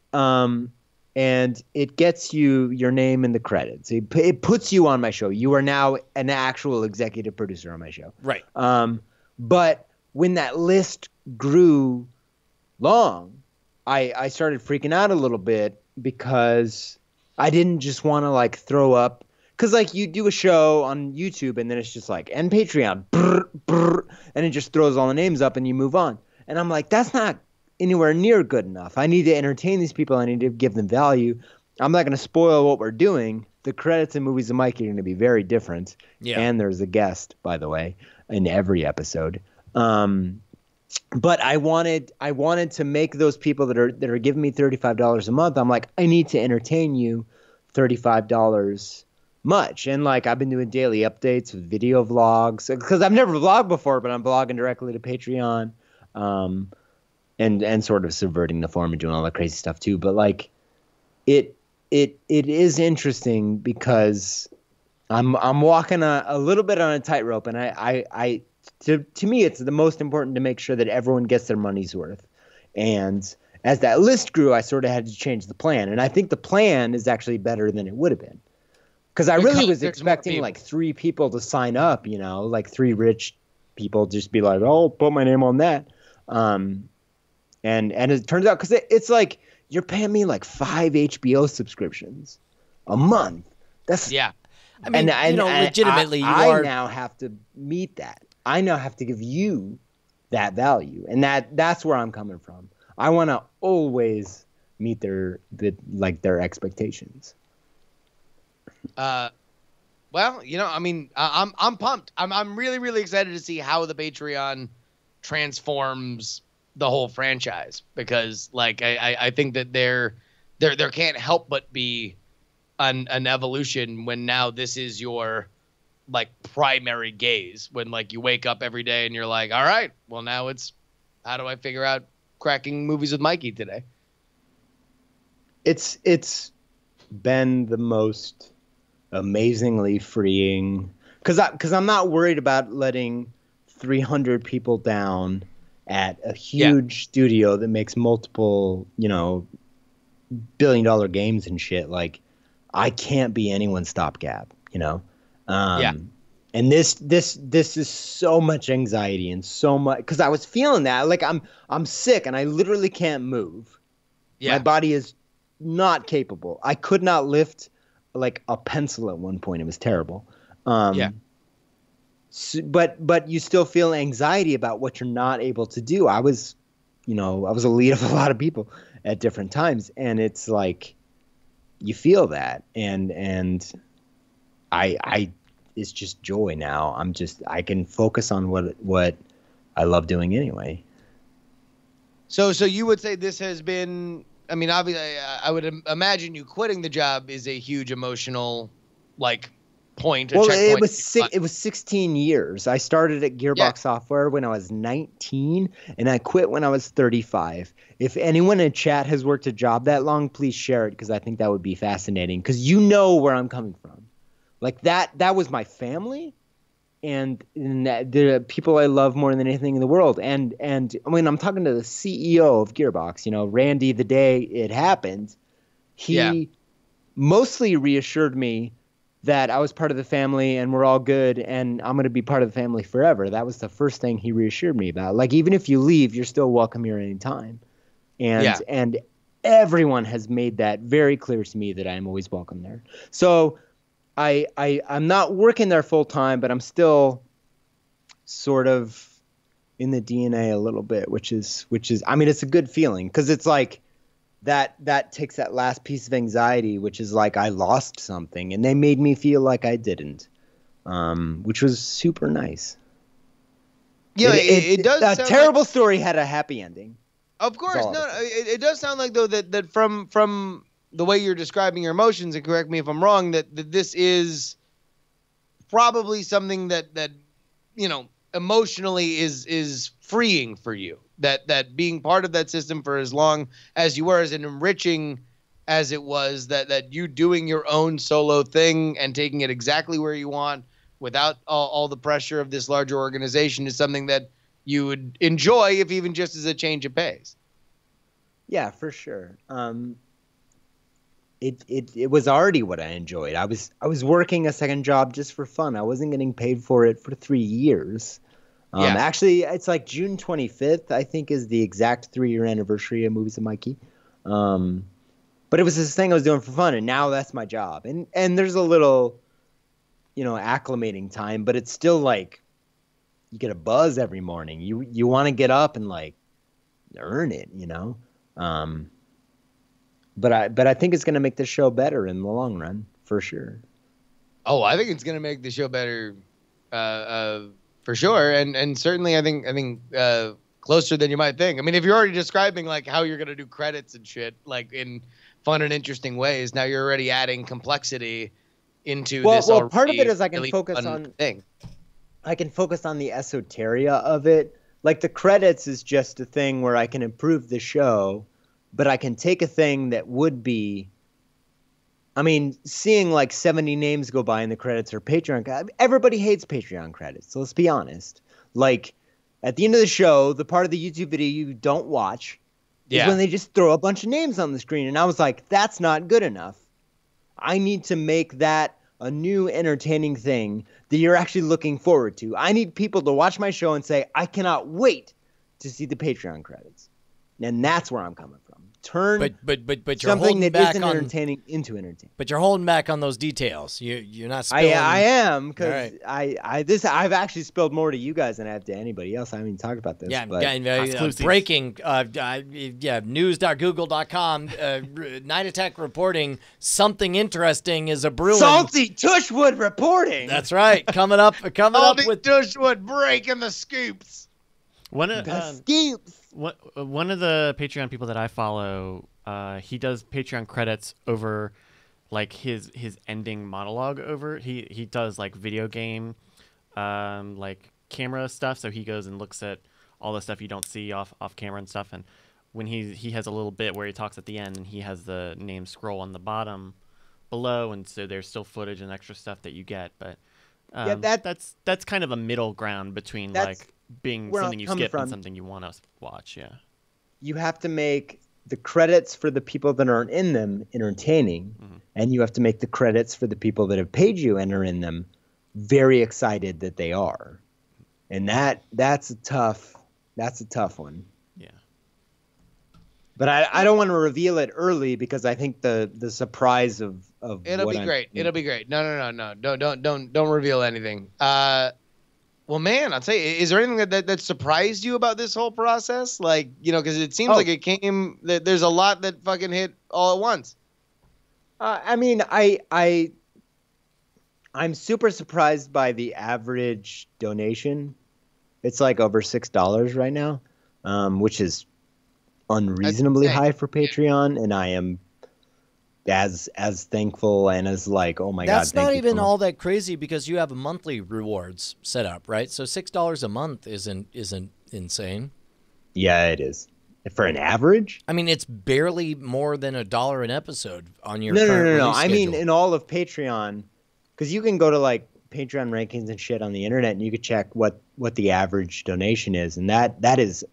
Speaker 4: And it gets you your name in the credits. It puts you on my show. You are now an actual executive producer on my show.
Speaker 3: Right.
Speaker 4: But when that list grew long, I started freaking out a little bit because I didn't just want to like throw up. Because like you do a show on YouTube and then it's just like, and Patreon, brr, brr, and it just throws all the names up and you move on. And I'm like, that's not anywhere near good enough. I need to entertain these people. I need to give them value. I'm not going to spoil what we're doing. The credits in Movies of Mikey are going to be very different. Yeah. And there's a guest, by the way, in every episode. But I wanted to make those people that are giving me $35 a month. I'm like, I need to entertain you $35 much. And like, I've been doing daily updates with video vlogs because I've never vlogged before, but I'm vlogging directly to Patreon. And sort of subverting the form and doing all that crazy stuff too. But like, it is interesting because I'm walking a little bit on a tightrope, and I to me it's the most important to make sure that everyone gets their money's worth. And as that list grew, I sort of had to change the plan, and I think the plan is actually better than it would have been because I really was expecting like 3 people to sign up, like 3 rich people just be like, oh, put my name on that. And it turns out because it's like you're paying me like 5 HBO subscriptions a month. That's
Speaker 3: I mean, legitimately,
Speaker 4: I now have to meet that. I now have to give you that value, and that's where I'm coming from. I want to always meet their expectations.
Speaker 2: Well, I mean, I'm pumped. I'm really, really excited to see how the Patreon transforms the whole franchise, because like I think that there can't help but be an evolution when now this is your like primary gaze, when like you wake up every day and you're like, all right, well now it's how do I figure out cracking movies with Mikey today?
Speaker 4: It's been the most amazingly freeing, because I'm not worried about letting 300 people down at a huge studio that makes multiple, billion-dollar games and shit. Like, I can't be anyone's stopgap, And this is so much anxiety and so much, because I was feeling that, like I'm sick and I literally can't move.
Speaker 2: Yeah.
Speaker 4: My body is not capable. I could not lift like a pencil at one point. It was terrible. So, but you still feel anxiety about what you're not able to do. I was a lead of a lot of people at different times, and it's like you feel that, and I it's just joy now. I can focus on what I love doing anyway.
Speaker 2: So you would say this has been, I mean, obviously, I would imagine you quitting the job is a huge emotional, like, point.
Speaker 4: Well,
Speaker 2: checkpoint.
Speaker 4: it was 16 years. I started at Gearbox Software when I was 19, and I quit when I was 35. If anyone in chat has worked a job that long, please share it, because I think that would be fascinating, because you know where I'm coming from. Like, that was my family, and the people I love more than anything in the world. And I mean, I'm talking to the CEO of Gearbox, Randy, the day it happened. He mostly reassured me that I was part of the family and we're all good and I'm going to be part of the family forever. That was the first thing he reassured me about. Like, even if you leave, you're still welcome here anytime. And everyone has made that very clear to me that I'm always welcome there. So I'm not working there full time, but I'm still sort of in the DNA a little bit, which is, I mean, it's a good feeling, because it's like, that takes that last piece of anxiety, which is like I lost something, and they made me feel like I didn't, which was super nice.
Speaker 2: Yeah, it does.
Speaker 4: A terrible story had a happy ending.
Speaker 2: Of course, no. It does sound like, though, that from the way you're describing your emotions, and correct me if I'm wrong, that this is probably something that emotionally is freeing for you. That being part of that system for as long as you were, as enriching as it was, that you doing your own solo thing and taking it exactly where you want without all the pressure of this larger organization is something that you would enjoy, if even just as a change of pace.
Speaker 4: Yeah, for sure. It was already what I enjoyed. I was working a second job just for fun. I wasn't getting paid for it for 3 years. Actually, it's like June 25th, I think, is the exact 3-year anniversary of Movies of Mikey. But it was this thing I was doing for fun, and now that's my job. And there's a little, acclimating time, but it's still like you get a buzz every morning. You want to get up and like earn it, But I think it's going to make the show better in the long run, for sure.
Speaker 2: Oh, I think it's going to make the show better, for sure, and certainly I think closer than you might think. I mean, if you're already describing like how you're going to do credits and shit, like in fun and interesting ways, now you're already adding complexity into this.
Speaker 4: Well, part of it is I can
Speaker 2: really
Speaker 4: focus
Speaker 2: fun
Speaker 4: on
Speaker 2: thing.
Speaker 4: I can focus on the esoteria of it. Like, the credits is just a thing where I can improve the show, but I can take a thing that would be, I mean, seeing like 70 names go by in the credits or Patreon. Everybody hates Patreon credits, so let's be honest. Like, at the end of the show, the part of the YouTube video you don't watch is when they just throw a bunch of names on the screen. And I was like, that's not good enough. I need to make that a new entertaining thing that you're actually looking forward to. I need people to watch my show and say, I cannot wait to see the Patreon credits. And that's where I'm coming from. Turn
Speaker 3: but you're
Speaker 4: something that
Speaker 3: back
Speaker 4: isn't
Speaker 3: on,
Speaker 4: entertaining into entertaining.
Speaker 3: But you're holding back on those details. You're not spilling.
Speaker 4: I am, because
Speaker 3: right.
Speaker 4: I've actually spilled more to you guys than I have to anybody else. I haven't even talked about this.
Speaker 3: Yeah,
Speaker 4: but
Speaker 3: breaking. News.google.com. Night Attack reporting something interesting is a brewing.
Speaker 4: Salty Tushwood reporting.
Speaker 3: That's right. Coming up
Speaker 2: Salty
Speaker 3: with
Speaker 2: Tushwood breaking the scoops.
Speaker 5: One of one of the Patreon people that I follow, he does Patreon credits over like his ending monologue over. He does like video game like camera stuff, so he goes and looks at all the stuff you don't see off camera and stuff. And when he has a little bit where he talks at the end, and he has the name scroll on the bottom below, and so there's still footage and extra stuff that you get. But that's kind of a middle ground between like being something you skip and something you want to watch. Yeah,
Speaker 4: you have to make the credits for the people that aren't in them entertaining, and you have to make the credits for the people that have paid you and are in them very excited that they are. And that's a tough one.
Speaker 5: Yeah.
Speaker 4: But I don't want to reveal it early because I think the surprise of
Speaker 2: it'll be great. It'll be great. No. Don't reveal anything. Well, man, I'll tell you, is there anything that surprised you about this whole process? Like, you know, because it seems like it came. There's a lot that fucking hit all at once.
Speaker 4: I mean, I'm super surprised by the average donation. It's like over $6 right now, which is unreasonably high for Patreon, and I am as thankful and as like, oh my God.
Speaker 3: That's not even all that crazy because you have monthly rewards set up, right? So $6 a month isn't insane.
Speaker 4: Yeah, it is. For an average?
Speaker 3: I mean, it's barely more than $1 an episode on your
Speaker 4: No.
Speaker 3: release
Speaker 4: I mean,
Speaker 3: schedule.
Speaker 4: in all of Patreon, because you can go to like Patreon rankings and shit on the internet, and you could check what the average donation is, and that is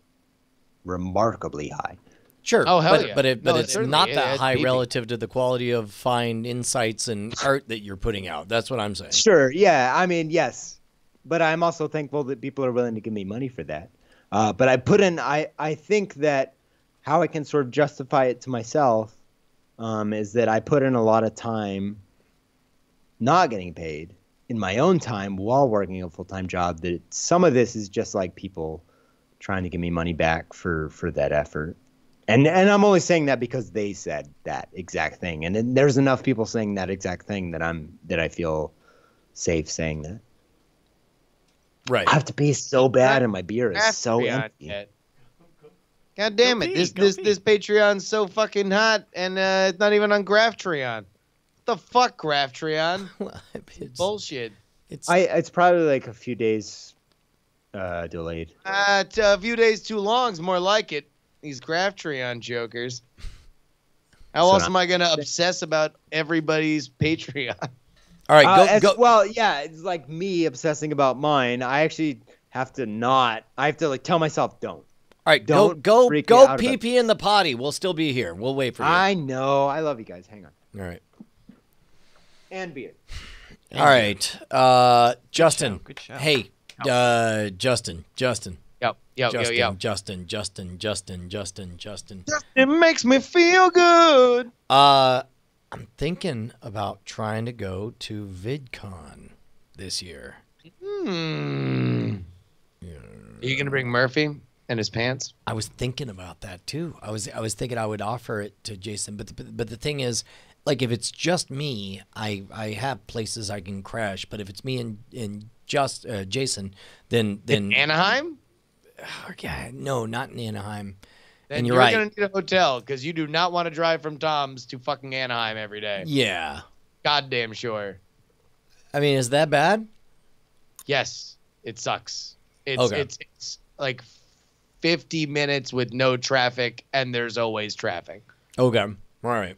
Speaker 4: remarkably high.
Speaker 3: Sure.
Speaker 2: Oh, hell yeah.
Speaker 3: But it's not that
Speaker 2: it's
Speaker 3: high
Speaker 2: beefy.
Speaker 3: relative to the quality of fine insights and art that you're putting out. That's what I'm saying.
Speaker 4: Sure, yeah. I mean, yes. But I'm also thankful that people are willing to give me money for that. But I think that how I can sort of justify it to myself is that I put in a lot of time not getting paid in my own time while working a full-time job. That some of this is just like people trying to give me money back for that effort. And I'm only saying that because they said that exact thing. And then there's enough people saying that exact thing that I feel safe saying that.
Speaker 3: Right.
Speaker 4: I have to pee so bad, and my beer is so empty.
Speaker 2: God damn it! This Patreon's so fucking hot, and it's not even on Graphtreon. What the fuck, Graphtreon? Bullshit.
Speaker 4: It's probably like a few days delayed.
Speaker 2: A few days too long is more like it. These Graphtreon jokers. How else am I gonna obsess about everybody's Patreon?
Speaker 3: All right, go.
Speaker 4: Well, yeah, it's like me obsessing about mine. I actually have to not. I have to like tell myself, don't.
Speaker 3: All right,
Speaker 4: Don't
Speaker 3: go
Speaker 4: freak me out
Speaker 3: pee
Speaker 4: about
Speaker 3: pee in the potty. We'll still be here. We'll wait for you.
Speaker 4: I know. I love you guys. Hang on.
Speaker 3: All right.
Speaker 4: And beer.
Speaker 3: All right. Justin.
Speaker 5: Good show.
Speaker 3: Hey, Justin.
Speaker 2: Yo.
Speaker 3: Justin.
Speaker 2: It makes me feel good.
Speaker 3: I'm thinking about trying to go to VidCon this year.
Speaker 2: Are you gonna bring Murphy and his pants?
Speaker 3: I was thinking about that too. I was thinking I would offer it to Jason, but the thing is, like, if it's just me, I have places I can crash. But if it's me and just Jason, then
Speaker 2: In Anaheim?
Speaker 3: Yeah, no, not in Anaheim.
Speaker 2: Then
Speaker 3: and
Speaker 2: you're
Speaker 3: right.
Speaker 2: gonna need a hotel because you do not want to drive from Tom's to fucking Anaheim every day.
Speaker 3: Yeah.
Speaker 2: Goddamn sure.
Speaker 3: I mean, is that bad?
Speaker 2: Yes, it sucks.
Speaker 3: Okay.
Speaker 2: It's like 50 minutes with no traffic, and there's always traffic.
Speaker 3: Okay. All right.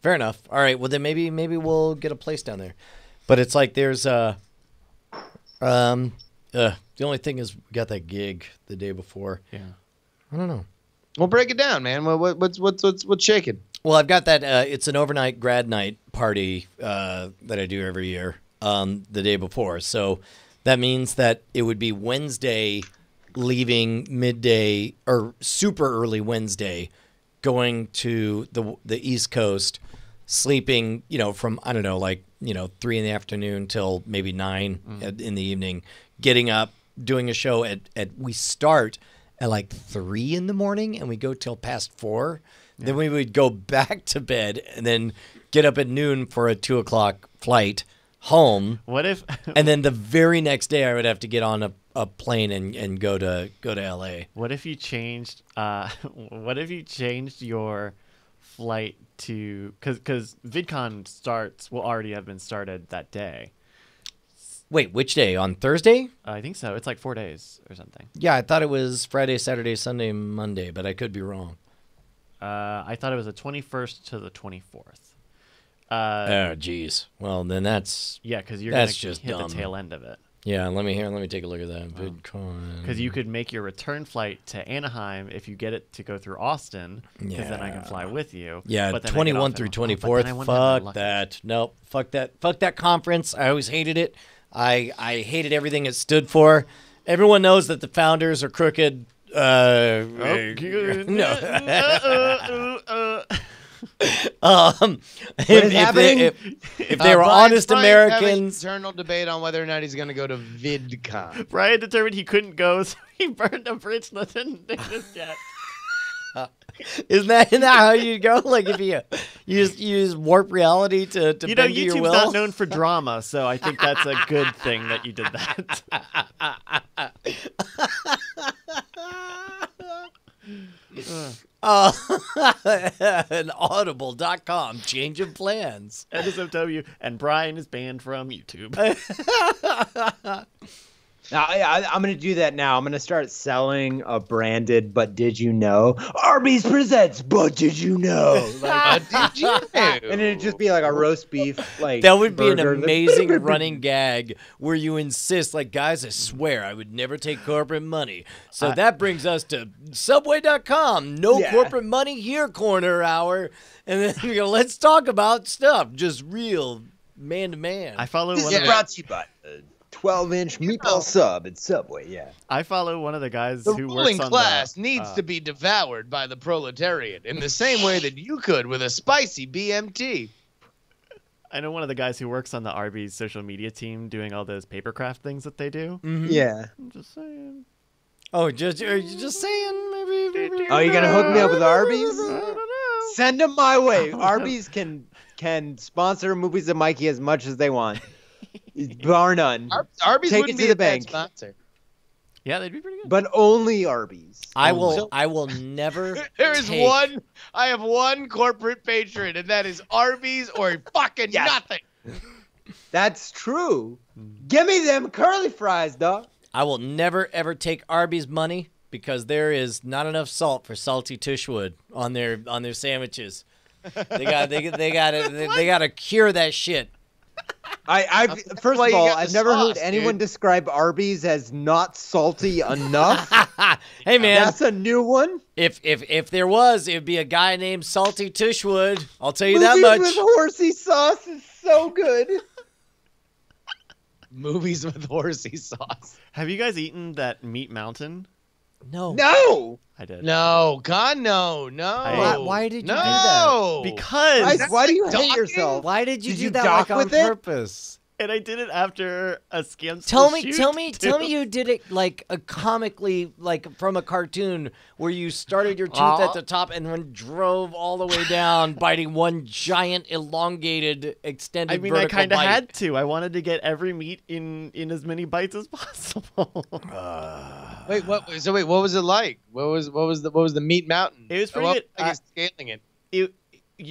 Speaker 3: Fair enough. All right. Well, then maybe we'll get a place down there. But it's like there's the only thing is we got that gig the day before.
Speaker 5: Yeah.
Speaker 3: I don't know.
Speaker 2: Well, break it down, man. What's shaking?
Speaker 3: Well, I've got that. It's an overnight grad night party that I do every year. The day before, so that means that it would be Wednesday, leaving midday or super early Wednesday, going to the East Coast, sleeping, from I don't know, 3 in the afternoon till maybe 9 in the evening, getting up, doing a show at we start at like 3 in the morning and we go till past 4. Yeah. Then we would go back to bed and then get up at noon for a 2:00 flight home.
Speaker 5: What if?
Speaker 3: And then the very next day I would have to get on a plane and go to LA.
Speaker 5: What if you changed? What if you changed your flight to because VidCon will already have been started that day.
Speaker 3: Wait, which day? On Thursday?
Speaker 5: I think so. It's like 4 days or something.
Speaker 3: Yeah, I thought it was Friday, Saturday, Sunday, Monday, but I could be wrong.
Speaker 5: I thought it was the 21st to the 24th.
Speaker 3: Oh, geez. Well, then that's
Speaker 5: because you're gonna
Speaker 3: just
Speaker 5: hit
Speaker 3: dumb.
Speaker 5: the tail end of it.
Speaker 3: Yeah, let me take a look at that. VidCon.
Speaker 5: Because you could make your return flight to Anaheim if you get it to go through Austin. Because then I can fly with you.
Speaker 3: Yeah,
Speaker 5: but then
Speaker 3: 21 through 24th. Fuck that. Nope. Fuck that conference. I always hated it. I hated everything it stood for. Everyone knows that the founders are crooked. No. If they were honest Americans.
Speaker 2: Eternal debate on whether or not he's going to go to VidCon.
Speaker 5: Brian determined he couldn't go, so he burned a bridge that didn't exist yet.
Speaker 3: Isn't that how you go? Like if you use warp reality to bend your
Speaker 5: YouTube's
Speaker 3: will?
Speaker 5: not known for drama, so I think that's a good thing that you did that.
Speaker 3: And audible.com, change of plans.
Speaker 5: NSFW, and Brian is banned from YouTube.
Speaker 4: Now, I'm going to do that now. I'm going to start selling a branded "But Did You Know?" Arby's presents "But Did You Know?" Like,
Speaker 2: Did you know?
Speaker 4: and it'd just be like a roast beef, like
Speaker 3: That would be an
Speaker 4: burger.
Speaker 3: amazing running gag where you insist, like, guys, I swear I would never take corporate money. So that brings us to Subway.com. No corporate money here, corner hour. And then you go, let's talk about stuff, just real man to man.
Speaker 5: I follow
Speaker 4: This
Speaker 5: one
Speaker 4: is
Speaker 5: of the,
Speaker 4: brought to you by 12-inch meatball sub at Subway. Yeah.
Speaker 5: I follow one of the guys
Speaker 2: The
Speaker 5: who
Speaker 2: ruling
Speaker 5: works on
Speaker 2: class needs to be devoured by the proletariat in the same way that you could with a spicy BMT.
Speaker 5: I know one of the guys who works on the Arby's social media team doing all those papercraft things that they do.
Speaker 3: Mm-hmm.
Speaker 4: Yeah.
Speaker 5: I'm just saying.
Speaker 3: Oh, are you just saying maybe?
Speaker 4: Oh, you gonna hook me up with Arby's?
Speaker 5: I don't know.
Speaker 4: Send them my way. Arby's can sponsor movies of Mikey as much as they want, bar none.
Speaker 2: Arby's
Speaker 4: Take
Speaker 2: wouldn't
Speaker 4: it to
Speaker 2: be
Speaker 4: the
Speaker 2: a bad
Speaker 4: bank.
Speaker 2: sponsor.
Speaker 5: Yeah, they'd be pretty good.
Speaker 4: But only Arby's.
Speaker 3: I will never.
Speaker 2: I have one corporate patron, and that is Arby's or fucking nothing.
Speaker 4: That's true. Give me them curly fries, dog.
Speaker 3: I will never ever take Arby's money because there is not enough salt for salty Tushwood on their sandwiches. They got to cure that shit.
Speaker 4: First
Speaker 2: why
Speaker 4: of
Speaker 2: you
Speaker 4: all,
Speaker 2: got the
Speaker 4: I've never heard
Speaker 2: sauce,
Speaker 4: anyone
Speaker 2: dude.
Speaker 4: describe Arby's as not salty enough.
Speaker 3: Hey man,
Speaker 4: That's a new one.
Speaker 3: if there was, it'd be a guy named Salty Tushwood. I'll tell you
Speaker 4: Movies
Speaker 3: that much.
Speaker 4: with horsey sauce is so good.
Speaker 2: Movies with horsey sauce.
Speaker 5: Have you guys eaten that Meat Mountain?
Speaker 3: No.
Speaker 4: No.
Speaker 5: I did.
Speaker 2: No, God, no.
Speaker 3: Why did you do
Speaker 2: No.
Speaker 5: Because
Speaker 4: Why do you hate
Speaker 2: docking?
Speaker 4: yourself?
Speaker 3: Why did you
Speaker 4: Did
Speaker 3: do
Speaker 4: you
Speaker 3: that
Speaker 4: dock
Speaker 3: like on
Speaker 4: with it?
Speaker 3: purpose?
Speaker 5: and I did it after a scam.
Speaker 3: Tell me you did it like a comically, like from a cartoon where you started your tooth at the top and then drove all the way down, biting one giant, elongated, extended.
Speaker 5: I mean, I
Speaker 3: vertical
Speaker 5: kind of
Speaker 3: bite.
Speaker 5: had to. I wanted to get every meat in as many bites as possible.
Speaker 2: Wait, what? So wait, what was it like? What was the Meat Mountain?
Speaker 5: It was pretty
Speaker 2: What
Speaker 5: good.
Speaker 2: was like scaling it?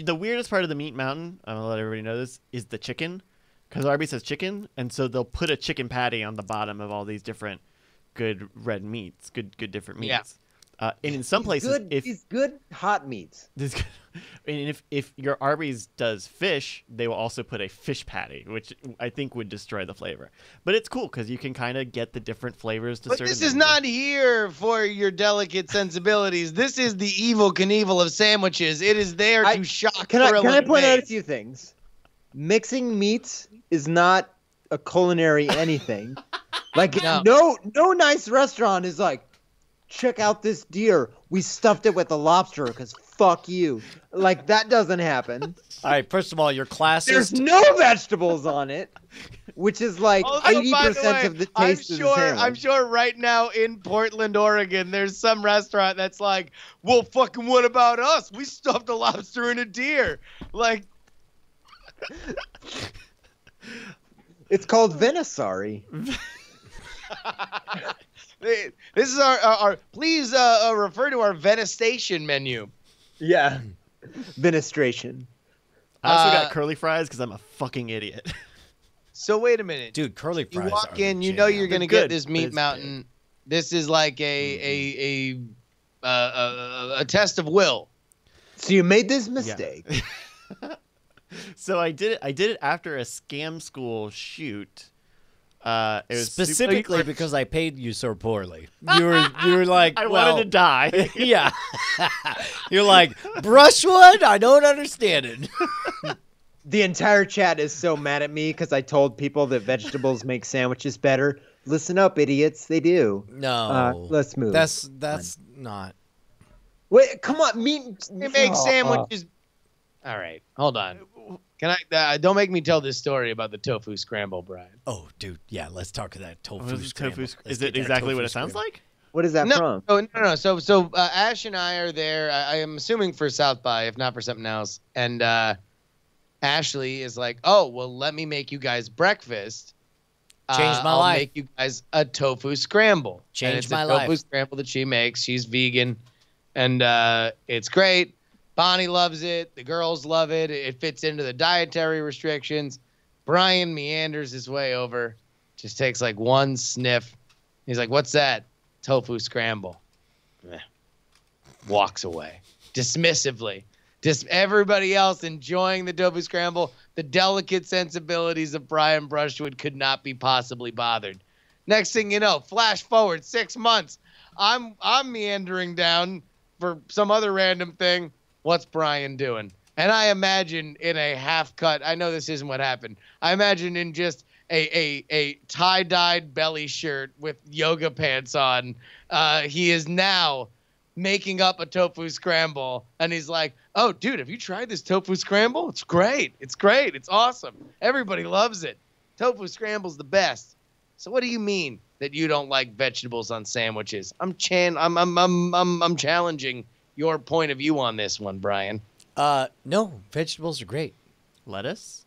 Speaker 5: The weirdest part of the Meat Mountain, I'm gonna let everybody know this, is the chicken, because Arby's has chicken, and so they'll put a chicken patty on the bottom of all these different good red meats, good different meats.
Speaker 2: Yeah.
Speaker 5: And in some places,
Speaker 4: These good hot meats.
Speaker 5: and if your Arby's does fish, they will also put a fish patty, which I think would destroy the flavor. But it's cool because you can kind of get the different flavors to
Speaker 2: But
Speaker 5: certain.
Speaker 2: this is not here for your delicate sensibilities. This is the evil Knievel of sandwiches. It is there to shock.
Speaker 4: Can I
Speaker 2: thrill,
Speaker 4: point
Speaker 2: and
Speaker 4: out a
Speaker 2: amaze.
Speaker 4: few things? Mixing meats is not a culinary anything. Like no nice restaurant is like, check out this deer. We stuffed it with a lobster because fuck you. Like that doesn't happen.
Speaker 3: All right, first of all, you're classist.
Speaker 4: There's no vegetables on it, which is like
Speaker 2: Also, by the
Speaker 4: 80%
Speaker 2: way,
Speaker 4: of the taste of the sandwich.
Speaker 2: I'm sure right now in Portland, Oregon, there's some restaurant that's like, well, fucking what about us? We stuffed a lobster and a deer. Like,
Speaker 4: It's called Venisari.
Speaker 2: This is our please refer to our Venestation menu.
Speaker 4: Yeah. Vinistration.
Speaker 5: I also got curly fries because I'm a fucking idiot.
Speaker 2: So wait a minute.
Speaker 3: Dude, curly
Speaker 2: You
Speaker 3: fries.
Speaker 2: walk
Speaker 3: are
Speaker 2: in,
Speaker 3: the
Speaker 2: you know
Speaker 3: jam.
Speaker 2: you're gonna
Speaker 5: They're
Speaker 2: get
Speaker 5: good,
Speaker 2: this
Speaker 5: but
Speaker 2: meat
Speaker 5: it's
Speaker 2: mountain. This is like a test of will.
Speaker 4: So you made this mistake.
Speaker 5: So I did it after a scam school shoot. It was
Speaker 3: Specifically
Speaker 5: super-
Speaker 3: because I paid you so poorly. You were like,
Speaker 5: I
Speaker 3: well,
Speaker 5: wanted to die.
Speaker 3: yeah. You're like, brushwood? I don't understand it.
Speaker 4: The entire chat is so mad at me because I told people that vegetables make sandwiches better. Listen up, idiots. They do.
Speaker 3: No.
Speaker 4: Let's move.
Speaker 3: That's not.
Speaker 4: Wait, come on. Meat.
Speaker 2: They make sandwiches. All right, hold on. Can I? Don't make me tell this story about the tofu scramble, Brian.
Speaker 3: Oh, dude. Yeah, let's talk to that tofu
Speaker 5: What is
Speaker 3: scramble.
Speaker 5: tofu?
Speaker 3: Let's
Speaker 5: Is
Speaker 3: get
Speaker 5: it
Speaker 3: that
Speaker 5: exactly
Speaker 3: tofu
Speaker 5: what it sounds
Speaker 3: scramble.
Speaker 5: like?
Speaker 4: What is that from?
Speaker 2: No. So Ash and I are there. I am assuming for South by, if not for something else. And Ashley is like, "Oh, well, let me make you guys breakfast.
Speaker 3: Changed my
Speaker 2: I'll
Speaker 3: life.
Speaker 2: make you guys a tofu scramble. And
Speaker 3: Changed
Speaker 2: it's
Speaker 3: my
Speaker 2: a tofu
Speaker 3: life.
Speaker 2: scramble that she makes. She's vegan, and it's great. Bonnie loves it. The girls love it. It fits into the dietary restrictions. Brian meanders his way over, just takes like one sniff. He's like, "What's that?" "Tofu scramble." Eh. Walks away dismissively. Just everybody else enjoying the tofu scramble. The delicate sensibilities of Brian Brushwood could not be possibly bothered. Next thing you know, flash forward 6 months. I'm meandering down for some other random thing. What's Brian doing? And I imagine in a half cut, I know this isn't what happened. I imagine in just a tie-dyed belly shirt with yoga pants on, he is now making up a tofu scramble. And he's like, "Oh, dude, have you tried this tofu scramble? It's great. It's great. It's awesome. Everybody loves it. Tofu scramble's the best." So what do you mean that you don't like vegetables on sandwiches? I'm challenging your point of view on this one, Brian.
Speaker 3: No, vegetables are great.
Speaker 5: Lettuce?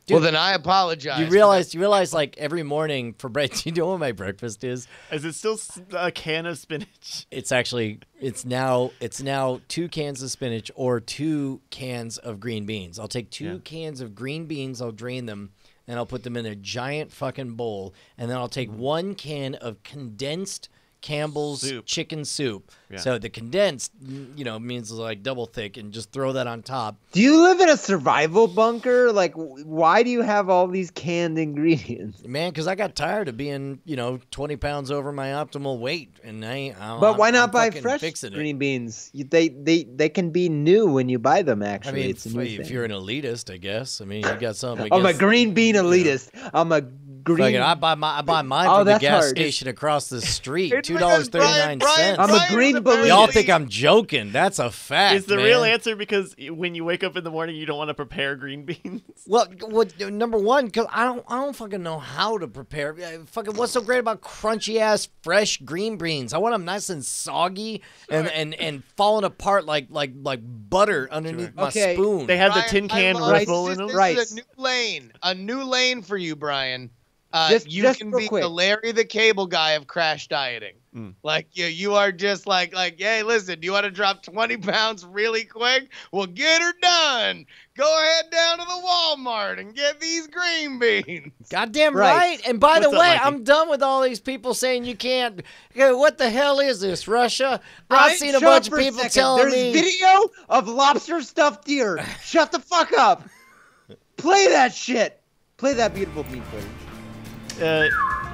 Speaker 2: Well, then I apologize.
Speaker 3: You realize like every morning for breakfast, you know what my breakfast is?
Speaker 5: Is it still a can of spinach?
Speaker 3: It's now 2 cans of spinach or 2 cans of green beans. I'll take 2 cans of green beans, I'll drain them, and I'll put them in a giant fucking bowl, and then I'll take 1 can of condensed Campbell's chicken soup.
Speaker 5: Yeah.
Speaker 3: So the condensed, means like double thick, and just throw that on top.
Speaker 4: Do you live in a survival bunker? Like, why do you have all these canned ingredients?
Speaker 3: Man, because I got tired of being, 20 pounds over my optimal weight, and
Speaker 4: But why not buy
Speaker 3: fucking
Speaker 4: fresh
Speaker 3: fixing it.
Speaker 4: green beans? They can be new when you buy them. Actually,
Speaker 3: I mean,
Speaker 4: it's a new
Speaker 3: if
Speaker 4: thing.
Speaker 3: you're an elitist, I guess. I mean, you got something.
Speaker 4: I'm a green bean elitist. I'm a green.
Speaker 3: Fucking, I buy mine
Speaker 4: Oh,
Speaker 3: from the
Speaker 4: that's
Speaker 3: gas
Speaker 4: hard.
Speaker 3: station across the street.
Speaker 2: It's because
Speaker 3: $2.39.
Speaker 4: I'm a green believer.
Speaker 3: Y'all think I'm joking? That's a fact.
Speaker 5: Is the
Speaker 3: man.
Speaker 5: real answer because when you wake up in the morning, you don't want to prepare green beans?
Speaker 3: Well, number one, because I don't fucking know how to prepare. Fucking, what's so great about crunchy ass fresh green beans? I want them nice and soggy and falling apart like butter underneath my
Speaker 4: Okay.
Speaker 3: spoon.
Speaker 5: They have the
Speaker 2: Brian,
Speaker 5: tin can
Speaker 2: I love-
Speaker 5: ripple in them.
Speaker 2: This is a new lane for you, Brian.
Speaker 4: Just
Speaker 2: You can
Speaker 4: real
Speaker 2: be
Speaker 4: quick.
Speaker 2: the Larry the Cable Guy of crash dieting. Like you are just like, hey, listen, do you want to drop 20 pounds really quick? Well, get her done. Go ahead down to the Walmart and get these green beans.
Speaker 3: Goddamn
Speaker 4: Right.
Speaker 3: right. And by the
Speaker 5: What's up,
Speaker 3: way,
Speaker 5: Mikey?
Speaker 3: I'm done with all these people saying you can't. What the hell is this, Russia?
Speaker 4: Brian,
Speaker 3: I've seen a
Speaker 4: shut up
Speaker 3: bunch of
Speaker 4: for a
Speaker 3: people
Speaker 4: second.
Speaker 3: telling
Speaker 4: There's
Speaker 3: me.
Speaker 4: video of lobster stuffed deer. Shut the fuck up. Play that shit. Play that beautiful beat, please.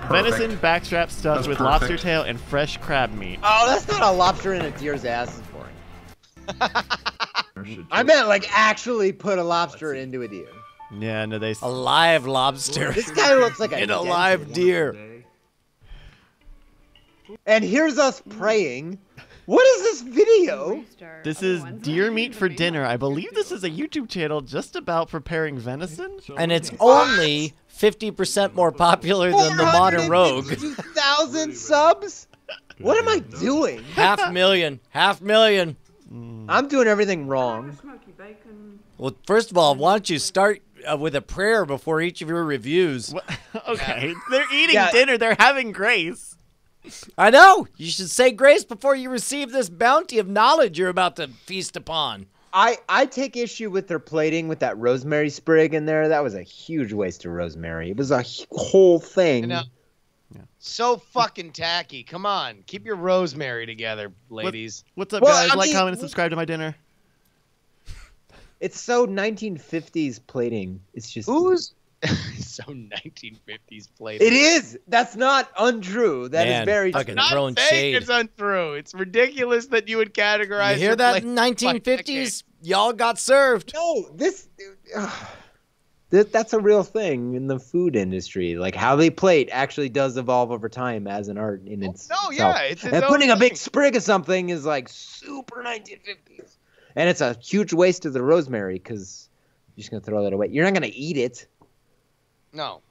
Speaker 5: Venison backstrap stuffed with lobster tail and fresh crab meat.
Speaker 4: Oh, that's not a lobster in a deer's ass. Is boring. I meant like actually put a lobster into a deer.
Speaker 5: Yeah, no, they.
Speaker 3: A live lobster
Speaker 4: This guy looks like
Speaker 3: in a
Speaker 4: dentist.
Speaker 3: live deer.
Speaker 4: And here's us praying. What is this video?
Speaker 5: This is deer meat for dinner. I believe this is a YouTube channel just about preparing venison.
Speaker 3: And it's only 50% more popular than the modern rogue.
Speaker 4: 452,000 subs? What am I doing?
Speaker 3: 500,000.
Speaker 4: I'm doing everything wrong.
Speaker 3: Well, first of all, why don't you start with a prayer before each of your reviews.
Speaker 5: Okay, they're eating
Speaker 4: Yeah.
Speaker 5: dinner. They're having grace.
Speaker 3: I know. You should say grace before you receive this bounty of knowledge you're about to feast upon.
Speaker 4: I take issue with their plating with that rosemary sprig in there. That was a huge waste of rosemary. It was a whole thing.
Speaker 2: You know, so fucking tacky. Come on, keep your rosemary together, ladies.
Speaker 5: What's up,
Speaker 4: Well,
Speaker 5: guys?
Speaker 4: I
Speaker 5: Like,
Speaker 4: mean-
Speaker 5: comment, and subscribe to my dinner.
Speaker 4: It's so 1950s plating. It's just
Speaker 2: Who's so 1950s plating?
Speaker 4: It is. That's not untrue. That is
Speaker 3: Man,
Speaker 4: very
Speaker 3: fucking
Speaker 4: true.
Speaker 2: Not
Speaker 3: throwing
Speaker 2: saying
Speaker 3: shade.
Speaker 2: it's untrue. It's ridiculous that you would categorize.
Speaker 3: You hear
Speaker 2: your
Speaker 3: that?
Speaker 2: plating
Speaker 3: 1950s, y'all got served.
Speaker 4: No, that's a real thing in the food industry. Like how they plate actually does evolve over time as an art in itself.
Speaker 2: no, yeah, it's its
Speaker 4: and
Speaker 2: own
Speaker 4: putting a big
Speaker 2: thing.
Speaker 4: sprig of something is like super 1950s, and it's a huge waste of the rosemary because you're just gonna throw that away. You're not gonna eat it.
Speaker 2: No.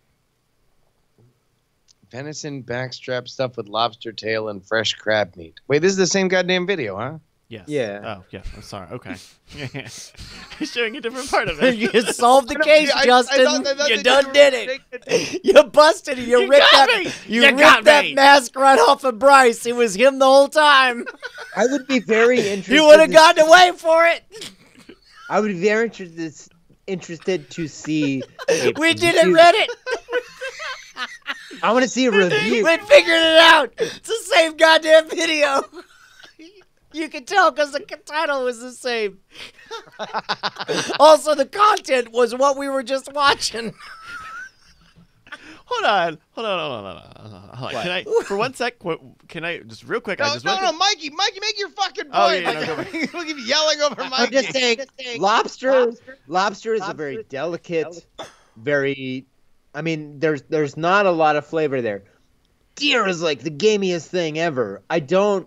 Speaker 2: Venison backstrap stuffed with lobster tail and fresh crab meat. Wait, this is the same goddamn video, huh?
Speaker 5: Yes.
Speaker 4: Yeah.
Speaker 5: Oh, yeah. I'm sorry. Okay. He's showing a different part of it.
Speaker 3: You solved the case, Justin.
Speaker 2: I thought
Speaker 3: You
Speaker 2: that
Speaker 3: done
Speaker 2: you
Speaker 3: did
Speaker 2: were
Speaker 3: it. You busted it. You ripped
Speaker 5: got
Speaker 3: that.
Speaker 5: me.
Speaker 3: You
Speaker 5: You
Speaker 3: ripped
Speaker 5: got
Speaker 3: that
Speaker 5: me.
Speaker 3: mask right off of Bryce. It was him the whole time.
Speaker 4: I would be very interested.
Speaker 3: You would have gotten away for it.
Speaker 4: I would be very interested to see.
Speaker 3: We didn't read it.
Speaker 4: I want to see a review.
Speaker 3: We figured it out. It's the same goddamn video. You can tell because the title was the same. Also, the content was what we were just watching.
Speaker 5: Hold on. Can I, for one sec, can I just real quick? I just want to-
Speaker 2: Mikey, make your fucking point.
Speaker 5: Oh, yeah, no, go
Speaker 2: We'll keep yelling over Mikey.
Speaker 4: I'm just saying, lobster is a very delicate, very. I mean, there's not a lot of flavor there. Deer is like the gamiest thing ever. I don't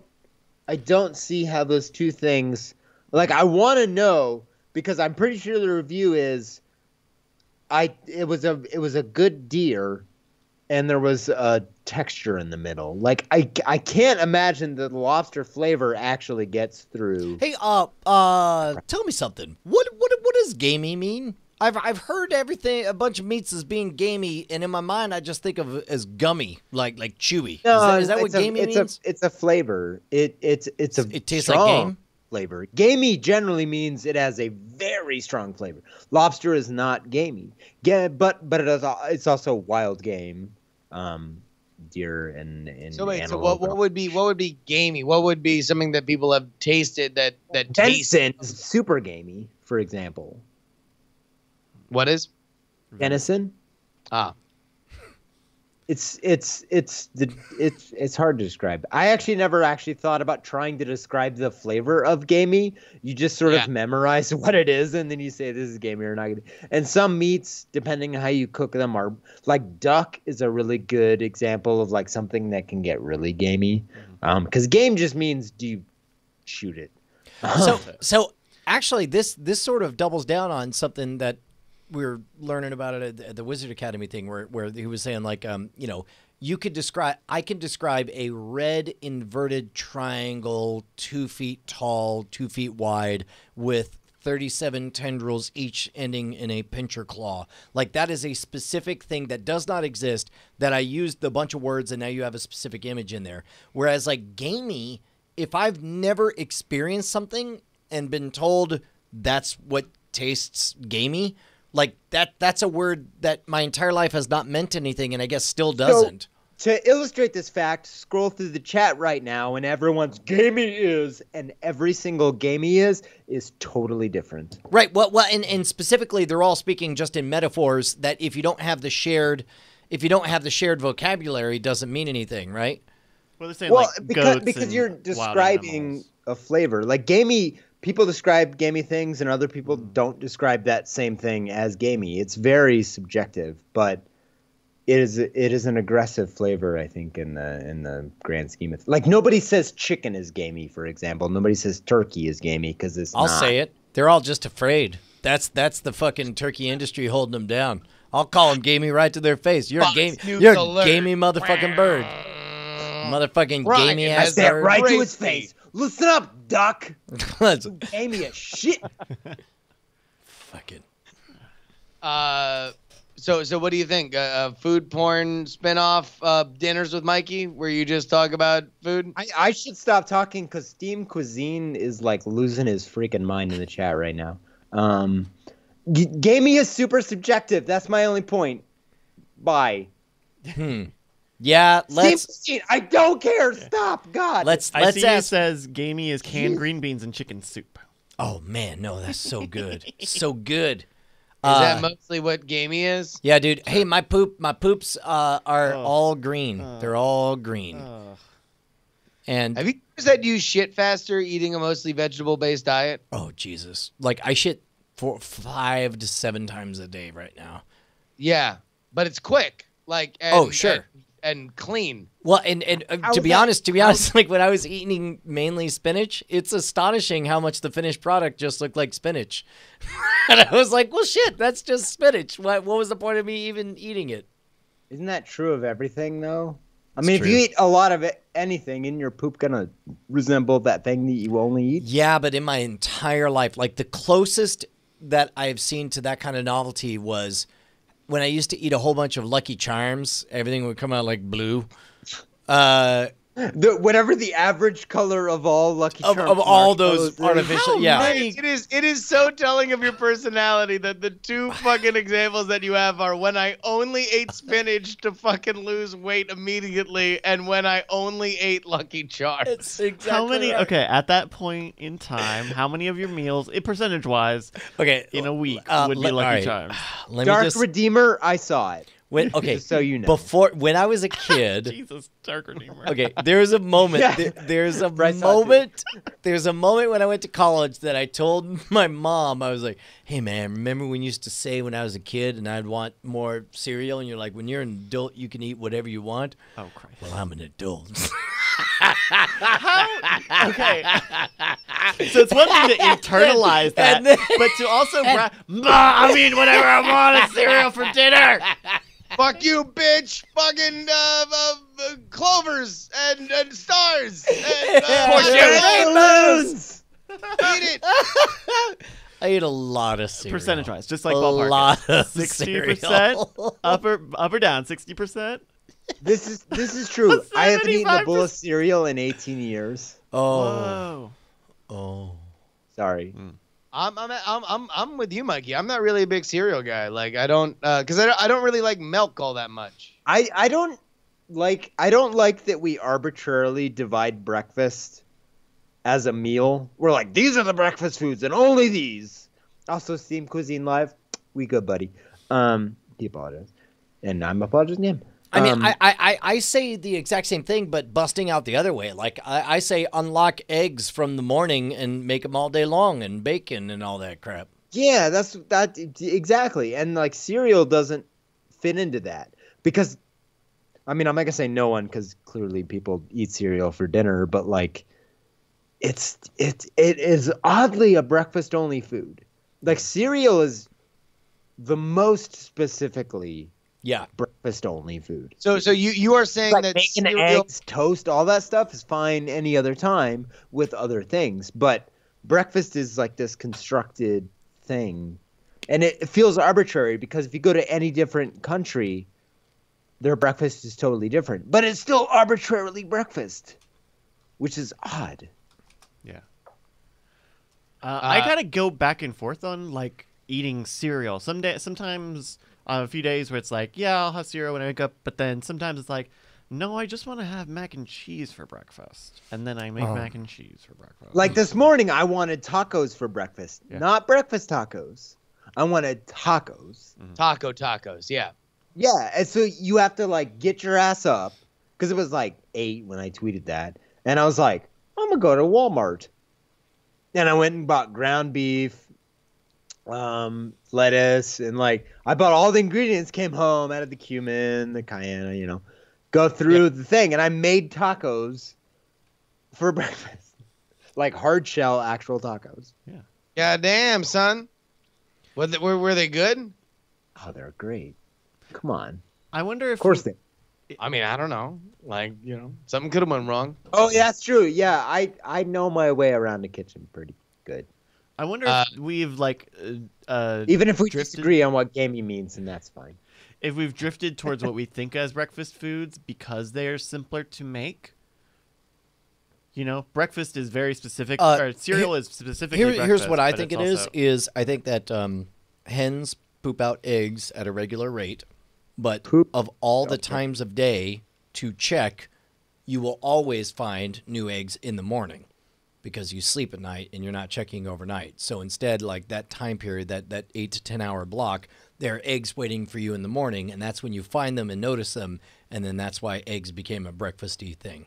Speaker 4: see how those two things. Like, I want to know because I'm pretty sure the review is. It was a good deer, and there was a texture in the middle. Like I can't imagine that the lobster flavor actually gets through.
Speaker 3: Hey, tell me something. What does gamey mean? I've heard everything, a bunch of meats as being gamey, and in my mind, I just think of it as gummy, like chewy.
Speaker 4: No,
Speaker 3: is that what gamey means?
Speaker 4: It's a flavor. It tastes
Speaker 3: like game?
Speaker 4: flavor. Gamey generally means it has a very strong flavor. Lobster is not gamey. But it's also wild game. Deer and
Speaker 2: So wait, so
Speaker 4: antelope.
Speaker 2: what would be gamey? What would be something that people have tasted that tastes?
Speaker 4: venison is super gamey, for example.
Speaker 2: What is?
Speaker 4: Venison.
Speaker 2: Ah,
Speaker 4: It's hard to describe. I actually never thought about trying to describe the flavor of gamey. You just sort of memorize what it is, and then you say this is gamey or not gamey. And some meats, depending on how you cook them, are like duck is a really good example of like something that can get really gamey. Because game just means do you shoot it?
Speaker 3: So actually, this sort of doubles down on something that we were learning about it at the Wizard Academy thing, where he was saying like, I can describe a red inverted triangle, 2 feet tall, 2 feet wide, with 37 tendrils, each ending in a pincher claw. Like that is a specific thing that does not exist. That I used a bunch of words, and now you have a specific image in there. Whereas like gamey, if I've never experienced something and been told that's what tastes gamey, like that's a word that my entire life has not meant anything, and I guess still doesn't.
Speaker 4: So, to illustrate this fact, scroll through the chat right now, and everyone's gamey is, and every single gamey is totally different.
Speaker 3: Right. Well, and specifically, they're all speaking just in metaphors that if you don't have the shared vocabulary, doesn't mean anything, right?
Speaker 5: Well, they're saying
Speaker 4: Well,
Speaker 5: like
Speaker 4: because
Speaker 5: goats
Speaker 4: you're
Speaker 5: and wild
Speaker 4: describing
Speaker 5: animals.
Speaker 4: a flavor. Like gamey, people describe gamey things, and other people don't describe that same thing as gamey. It's very subjective, but it is an aggressive flavor, I think, in the grand scheme of like nobody says chicken is gamey, for example. Nobody says turkey is gamey because it's
Speaker 3: I'll
Speaker 4: not.
Speaker 3: say it. They're all just afraid. That's the fucking turkey industry holding them down. I'll call them gamey right to their face. You're a gamey motherfucking bird. Motherfucking
Speaker 2: Right,
Speaker 3: gamey
Speaker 2: and
Speaker 3: ass
Speaker 2: that's
Speaker 4: Say it
Speaker 3: bird.
Speaker 4: right to
Speaker 2: Crazy.
Speaker 4: his face. Listen up, duck.
Speaker 3: Let's
Speaker 4: Gamey as shit.
Speaker 3: fucking.
Speaker 2: So what do you think? Food porn spinoff, Dinners with Mikey, where you just talk about food?
Speaker 4: I should stop talking because Steam Cuisine is like losing his freaking mind in the chat right now. Gamey is super subjective. That's my only point. Bye.
Speaker 3: Yeah, let's.
Speaker 4: Steam Cuisine, I don't care. Stop. God.
Speaker 3: Let's
Speaker 5: I see
Speaker 3: ask.
Speaker 5: it says gamey is canned green beans and chicken soup.
Speaker 3: Oh man, no, that's so good, so good.
Speaker 2: Is that mostly what gamey is?
Speaker 3: Yeah, dude. Hey, my poops are all green. They're all green. And
Speaker 2: Have you noticed that you shit faster eating a mostly vegetable-based diet?
Speaker 3: oh Jesus, like I shit 5 to 7 times a day right now.
Speaker 2: Yeah, but it's quick. Like
Speaker 3: Oh, sure.
Speaker 2: and clean.
Speaker 3: Well, and to be honest, like when I was eating mainly spinach, it's astonishing how much the finished product just looked like spinach. And I was like, well, shit, that's just spinach. What was the point of me even eating it?
Speaker 4: Isn't that true of everything, though? I mean, if
Speaker 3: true.
Speaker 4: you eat a lot of anything, isn't your poop gonna resemble that thing that you only eat?
Speaker 3: Yeah, but in my entire life, like the closest that I've seen to that kind of novelty was when I used to eat a whole bunch of Lucky Charms. Everything would come out like blue.
Speaker 4: Whatever the average color of all Lucky Charms
Speaker 3: of all those
Speaker 4: marshmallows is.
Speaker 3: artificial, yeah.
Speaker 2: It is so telling of your personality that the two fucking examples that you have are when I only ate spinach to fucking lose weight immediately, and when I only ate Lucky Charms.
Speaker 3: It's exactly
Speaker 5: How many?
Speaker 3: right.
Speaker 5: Okay, at that point in time, how many of your meals, percentage-wise,
Speaker 3: Okay,
Speaker 5: in a week would be
Speaker 3: all
Speaker 5: Lucky
Speaker 3: right.
Speaker 5: Charms?
Speaker 3: Let me
Speaker 4: Dark
Speaker 3: just
Speaker 4: Redeemer, I saw it.
Speaker 3: okay.
Speaker 4: Just so you know.
Speaker 3: When I was a kid.
Speaker 5: Jesus, Dark Redeemer.
Speaker 3: Okay, there's a moment.
Speaker 4: Yeah.
Speaker 3: There's a
Speaker 4: Bryce saw it, too.
Speaker 3: moment. There's a moment when I went to college that I told my mom. I was like, "Hey, man, remember when you used to say when I was a kid and I'd want more cereal, and you're like, when you're an adult, you can eat whatever you want."
Speaker 5: Oh, Christ.
Speaker 3: Well, I'm an adult.
Speaker 5: Okay. So it's one thing to internalize that,
Speaker 3: And then-
Speaker 5: but to also I mean, whatever I want is cereal for dinner.
Speaker 2: Fuck you, bitch! Fucking clovers and stars. And,
Speaker 4: Balloons!
Speaker 2: eat it.
Speaker 3: I ate a lot of cereal.
Speaker 5: Percentage-wise, just like
Speaker 3: a
Speaker 5: ballpark.
Speaker 3: lot of
Speaker 5: 60%,
Speaker 3: cereal.
Speaker 5: up or down, 60%.
Speaker 4: This is true. I haven't eaten a bowl
Speaker 5: 75%.
Speaker 4: of cereal in 18 years.
Speaker 3: Oh,
Speaker 5: Whoa.
Speaker 4: Sorry.
Speaker 2: I'm with you, Mikey. I'm not really a big cereal guy. Like I don't, because I don't really like milk all that much.
Speaker 4: I don't like that we arbitrarily divide breakfast as a meal. We're like, these are the breakfast foods and only these. Also, Steam Cuisine Live, we good, buddy. He apologized, and I'm apologizing to him.
Speaker 3: I mean, I say the exact same thing, but busting out the other way. Like I say, unlock eggs from the morning and make them all day long, and bacon and all that crap.
Speaker 4: Yeah, that's exactly. And like cereal doesn't fit into that because, I mean, I'm not gonna say no one because clearly people eat cereal for dinner, but like, it is oddly a breakfast only food. Like cereal is the most specifically
Speaker 3: Yeah.
Speaker 4: breakfast only food.
Speaker 2: So you are saying
Speaker 4: Like
Speaker 2: that
Speaker 4: bacon,
Speaker 2: cereal,
Speaker 4: eggs, toast, all that stuff is fine any other time with other things, but breakfast is like this constructed thing, and it feels arbitrary because if you go to any different country, their breakfast is totally different, but it's still arbitrarily breakfast, which is odd.
Speaker 5: Yeah. I gotta go back and forth on like eating cereal. Sometimes a few days where it's like, yeah, I'll have cereal when I wake up, but then sometimes it's like, no, I just want to have mac and cheese for breakfast, and then I make mac and cheese for breakfast.
Speaker 4: Like this morning, I wanted tacos for breakfast, not breakfast tacos. I wanted tacos.
Speaker 2: tacos. Yeah.
Speaker 4: Yeah, and so you have to like get your ass up because it was like 8 when I tweeted that, and I was like, I'm gonna go to Walmart, and I went and bought ground beef, lettuce, and like I bought all the ingredients. Came home, added the cumin, the cayenne, go through the thing, and I made tacos for breakfast, like hard shell actual tacos.
Speaker 5: Yeah.
Speaker 2: God damn, son. Were they good?
Speaker 4: Oh, they're great. Come on,
Speaker 5: I wonder if
Speaker 4: of course they.
Speaker 2: I mean, I don't know. Like, something could have went wrong.
Speaker 4: Oh, yeah, that's true. Yeah, I know my way around the kitchen pretty good.
Speaker 5: I wonder if we've like
Speaker 4: Even if we
Speaker 5: drifted,
Speaker 4: disagree on what gamey means, and that's fine.
Speaker 5: if we've drifted towards what we think as breakfast foods because they are simpler to make. You know, breakfast is very specific. Or cereal is specifically breakfast.
Speaker 3: Here's what I
Speaker 5: but
Speaker 3: think
Speaker 5: it's
Speaker 3: it
Speaker 5: also...
Speaker 3: is I think that hens poop out eggs at a regular rate, but of all the times of day to check, you will always find new eggs in the morning because you sleep at night and you're not checking overnight. So instead, like that time period, that 8 to 10 hour block, there are eggs waiting for you in the morning, and that's when you find them and notice them, and then that's why eggs became a breakfasty thing.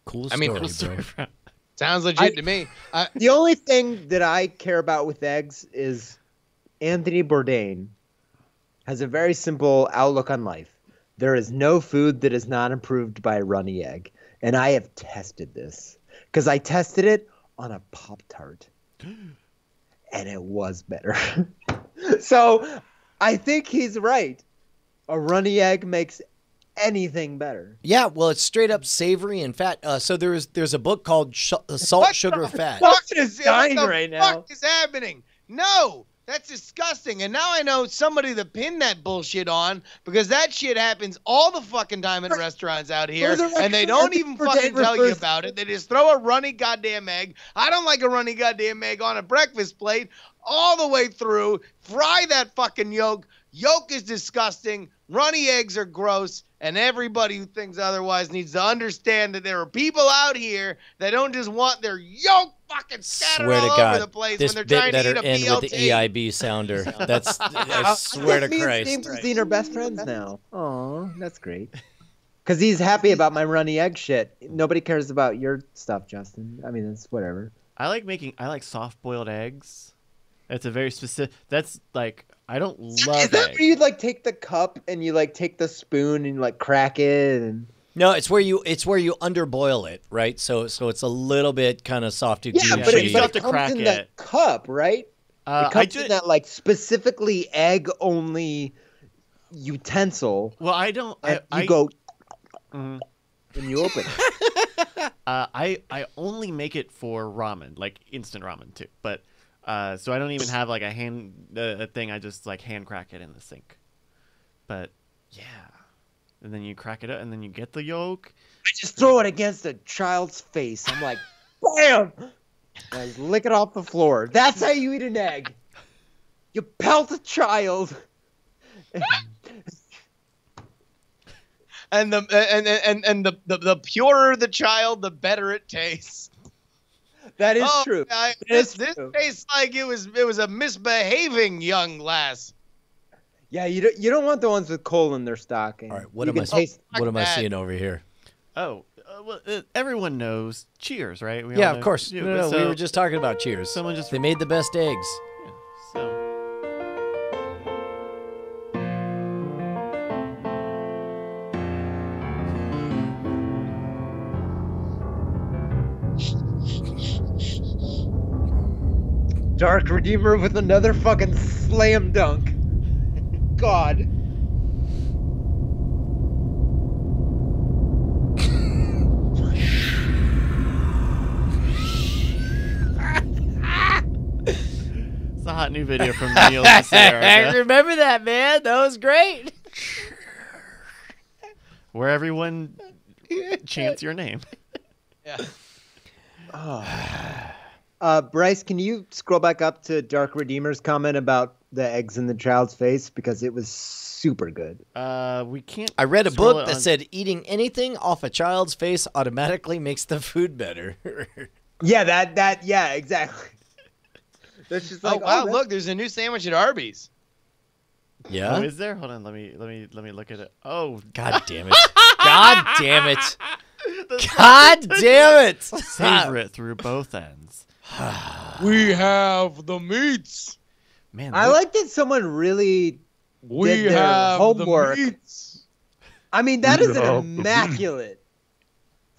Speaker 3: Cool story, bro.
Speaker 2: Sounds legit to me.
Speaker 4: The only thing that I care about with eggs is Anthony Bourdain has a very simple outlook on life. There is no food that is not improved by a runny egg. And I have tested this because I tested it on a Pop-Tart. And it was better. So I think he's right. A runny egg makes anything better.
Speaker 3: Yeah, well, it's straight up savory and fat. So there's a book called Salt, Sugar, Fat.
Speaker 2: What is
Speaker 4: dying right now?
Speaker 2: What is happening? No, that's disgusting. And now I know somebody to pin that bullshit on because that shit happens all the fucking time at restaurants out here, and they don't even fucking tell you about it. They just throw a runny goddamn egg. I don't like a runny goddamn egg on a breakfast plate all the way through. Fry that fucking yolk. Yolk is disgusting. Runny eggs are gross. And everybody who thinks otherwise needs to understand that there are people out here that don't just want their yolk fucking scattered all over the place
Speaker 3: this
Speaker 2: when they're trying to eat a
Speaker 3: end
Speaker 2: BLT.
Speaker 3: with the EIB sounder. I swear to Christ.
Speaker 4: Me and Christine are best friends now. Aw, that's great. Because he's happy about my runny egg shit. Nobody cares about your stuff, Justin. I mean, it's whatever.
Speaker 5: I like soft-boiled eggs. That's a very specific. That's like I don't love.
Speaker 4: Is that
Speaker 5: eggs.
Speaker 4: where you like take the cup and you like take the spoon and you like crack it and?
Speaker 3: No, it's where you underboil it, right? So it's a little bit kind of soft.
Speaker 4: Yeah, but
Speaker 5: you still have to
Speaker 4: comes
Speaker 5: crack
Speaker 4: in
Speaker 5: it.
Speaker 4: that cup, right? It comes in that like specifically egg only utensil.
Speaker 5: Well, I don't.
Speaker 4: You go and you open it.
Speaker 5: I only make it for ramen, like instant ramen too. But so I don't even have like a thing. I just like hand crack it in the sink. But yeah, and then you crack it up, and then you get the yolk.
Speaker 4: I just throw it against a child's face. I'm like, bam! And I lick it off the floor. That's how you eat an egg. You pelt a child.
Speaker 2: And the purer the child, the better it tastes.
Speaker 4: That is true.
Speaker 2: This tastes like it was a misbehaving young lass.
Speaker 4: Yeah, you don't want the ones with coal in their stock.
Speaker 3: All right, what am I seeing over here?
Speaker 5: Oh, well, everyone knows Cheers, right? We
Speaker 3: Yeah,
Speaker 5: all know,
Speaker 3: of course. No, we were just talking about Cheers. They made the best eggs.
Speaker 5: Yeah, so.
Speaker 4: Dark Redeemer with another fucking slam dunk. God.
Speaker 5: It's a hot new video from Neil.
Speaker 3: I remember that, man. That was great.
Speaker 5: Where everyone chants your name.
Speaker 2: Yeah.
Speaker 4: Bryce, can you scroll back up to Dark Redeemer's comment about the eggs in the child's face? Because it was super good.
Speaker 5: We can't.
Speaker 3: I read a book that said eating anything off a child's face automatically makes the food better.
Speaker 4: Yeah, exactly. That's just like,
Speaker 2: wow, look, there's a new sandwich at Arby's.
Speaker 3: Yeah.
Speaker 5: Oh, is there? Hold on, let me look at it. Oh,
Speaker 3: God damn it! God damn it! God damn it!
Speaker 5: Savor it through both ends.
Speaker 2: We have the meats.
Speaker 5: Man,
Speaker 4: I like that someone really did their homework.
Speaker 2: The meats.
Speaker 4: I mean, that is an immaculate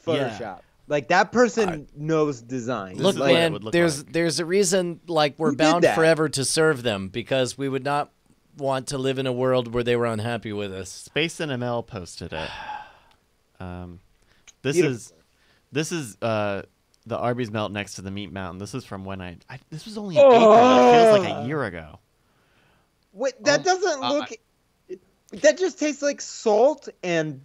Speaker 4: Photoshop.
Speaker 5: Yeah.
Speaker 4: Like that person knows design.
Speaker 3: Look,
Speaker 5: like,
Speaker 3: man,
Speaker 5: look
Speaker 3: there's a reason like we're
Speaker 4: Who did
Speaker 3: bound
Speaker 4: that?
Speaker 3: forever to serve them because we would not want to live in a world where they were unhappy with us.
Speaker 5: Space and ML posted it. This
Speaker 4: Beautiful.
Speaker 5: is the Arby's melt next to the Meat Mountain. This is from when this was only an acre. It feels like a year ago.
Speaker 4: Wait, that doesn't look. That just tastes like salt and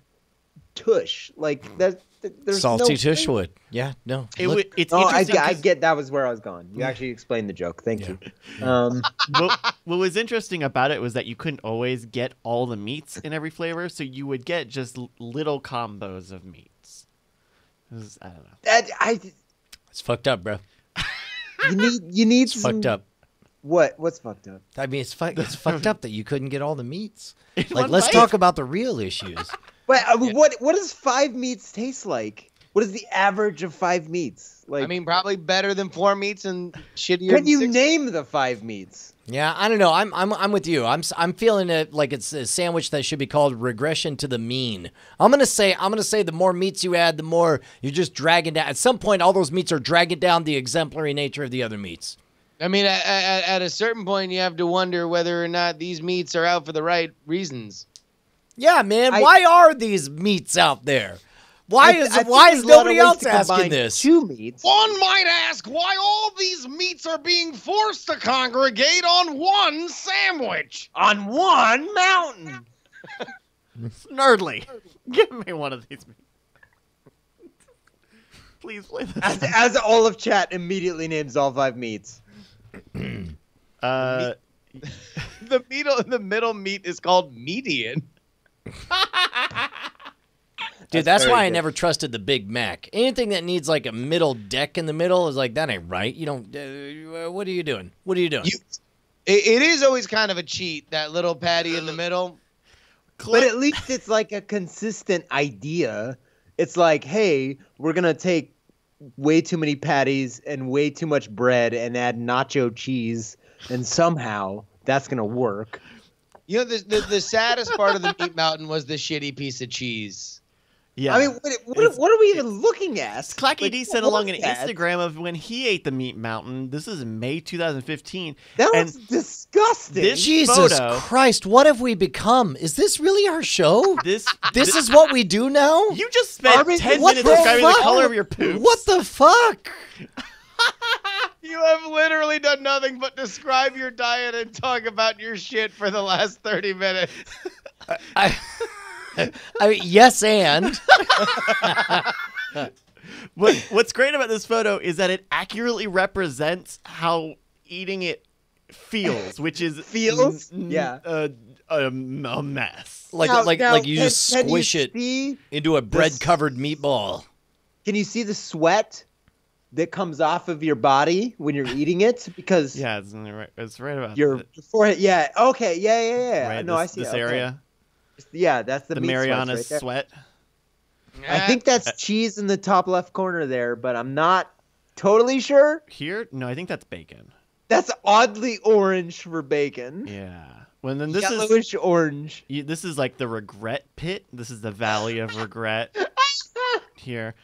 Speaker 4: tush. Like that. There's
Speaker 3: Salty
Speaker 4: no
Speaker 3: tush wood. Yeah, no.
Speaker 5: It's
Speaker 4: Oh,
Speaker 5: interesting.
Speaker 4: I get that was where I was going. You actually explained the joke. Thank you.
Speaker 5: what was interesting about it was that you couldn't always get all the meats in every flavor, so you would get just little combos of meats. I don't know.
Speaker 3: It's fucked up, bro.
Speaker 4: You need
Speaker 3: It's fucked up.
Speaker 4: What's fucked up?
Speaker 3: I mean, it's fucked up that you couldn't get all the meats. Like,
Speaker 5: one
Speaker 3: let's
Speaker 5: bite?
Speaker 3: talk about the real issues.
Speaker 4: But what does 5 meats taste like? What is the average of 5 meats? Like,
Speaker 2: I mean, probably better than 4 meats and shittier.
Speaker 4: can
Speaker 2: than
Speaker 4: you
Speaker 2: 6.
Speaker 4: name the 5 meats?
Speaker 3: Yeah, I don't know. I'm with you. I'm feeling it like it's a sandwich that should be called regression to the mean. I'm gonna say the more meats you add, the more you're just dragging down. At some point, all those meats are dragging down the exemplary nature of the other meats.
Speaker 2: I mean, at a certain point, you have to wonder whether or not these meats are out for the right reasons.
Speaker 3: Yeah, man. Why are these meats out there? Why is
Speaker 4: think
Speaker 3: why
Speaker 4: there's
Speaker 3: is
Speaker 4: a lot of
Speaker 3: nobody
Speaker 4: ways
Speaker 3: else
Speaker 4: to
Speaker 3: asking
Speaker 4: combine
Speaker 3: this?
Speaker 4: 2 meats.
Speaker 2: One might ask why all these meats are being forced to congregate on one sandwich.
Speaker 4: On one mountain.
Speaker 5: Nerdly, give me one of these meats. Please play this.
Speaker 4: As all of chat immediately names all 5 meats.
Speaker 2: The middle meat is called median.
Speaker 3: Dude, that's
Speaker 4: very
Speaker 3: why I
Speaker 4: good.
Speaker 3: never trusted the Big Mac. Anything that needs like a middle deck in the middle is like, that ain't right. You don't. What are you doing? What are you doing?
Speaker 2: It is always kind of a cheat, that little patty in the middle.
Speaker 4: But at least it's like a consistent idea. It's like, hey, we're going to take way too many patties and way too much bread and add nacho cheese, and somehow that's going to work.
Speaker 2: You know, the saddest part of the Meat Mountain was the shitty piece of cheese.
Speaker 5: Yeah.
Speaker 4: I mean, what are we even looking at?
Speaker 5: Clacky
Speaker 4: Like,
Speaker 5: D sent
Speaker 4: what
Speaker 5: along
Speaker 4: was
Speaker 5: an
Speaker 4: that?
Speaker 5: Instagram of when he ate the Meat Mountain. This is May 2015.
Speaker 4: That
Speaker 5: and
Speaker 4: was disgusting.
Speaker 5: this
Speaker 3: Jesus
Speaker 5: photo,
Speaker 3: Christ, what have we become? Is this really our show?
Speaker 5: this
Speaker 3: This is what we do now?
Speaker 5: you just spent
Speaker 4: Arby,
Speaker 5: 10
Speaker 3: what
Speaker 5: minutes
Speaker 3: the
Speaker 5: describing the
Speaker 3: fuck?
Speaker 5: color of your poop.
Speaker 3: What the fuck?
Speaker 2: You have literally done nothing but describe your diet and talk about your shit for the last 30 minutes.
Speaker 3: I mean, yes, and
Speaker 5: What's great about this photo is that it accurately represents how eating it feels, which is
Speaker 4: Feels? Yeah.
Speaker 5: a mess.
Speaker 3: like
Speaker 4: Now,
Speaker 3: like you
Speaker 4: can-
Speaker 3: just
Speaker 4: can
Speaker 3: squish
Speaker 4: you
Speaker 3: it
Speaker 4: see
Speaker 3: into a bread-covered meatball.
Speaker 4: Can you see the sweat that comes off of your body when you're eating it? Because
Speaker 5: Yeah, it's right about
Speaker 4: your forehead. Yeah. Okay. Yeah.
Speaker 5: right,
Speaker 4: No,
Speaker 5: this,
Speaker 4: I see
Speaker 5: this
Speaker 4: it. Okay.
Speaker 5: area.
Speaker 4: Yeah, that's the
Speaker 5: The
Speaker 4: meat sweats
Speaker 5: Mariana
Speaker 4: right there.
Speaker 5: sweat.
Speaker 4: I think that's cheese in the top left corner there, but I'm not totally sure.
Speaker 5: Here? No, I think that's bacon.
Speaker 4: That's oddly orange for bacon.
Speaker 5: Yeah. Well, then this
Speaker 4: Yellowish orange.
Speaker 5: this is like the regret pit. This is the valley of regret here.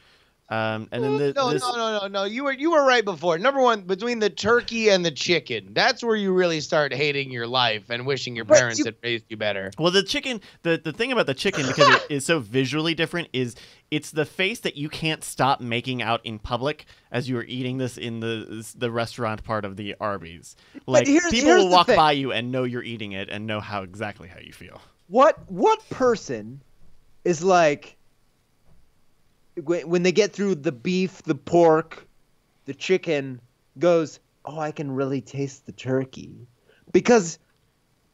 Speaker 5: And then this.
Speaker 2: No. You were right before. Number one, between the turkey and the chicken, that's where you really start hating your life and wishing your
Speaker 4: But
Speaker 2: parents
Speaker 4: you-
Speaker 2: had raised you better.
Speaker 5: Well, the chicken, the thing about the chicken, because it is so visually different, is it's the face that you can't stop making out in public as you are eating this in the restaurant part of the Arby's. Like
Speaker 4: here's
Speaker 5: people will
Speaker 4: the
Speaker 5: walk
Speaker 4: thing.
Speaker 5: by you and know you're eating it and know exactly how you feel.
Speaker 4: What person is like when they get through the beef, the pork, the chicken, goes, oh, I can really taste the turkey? Because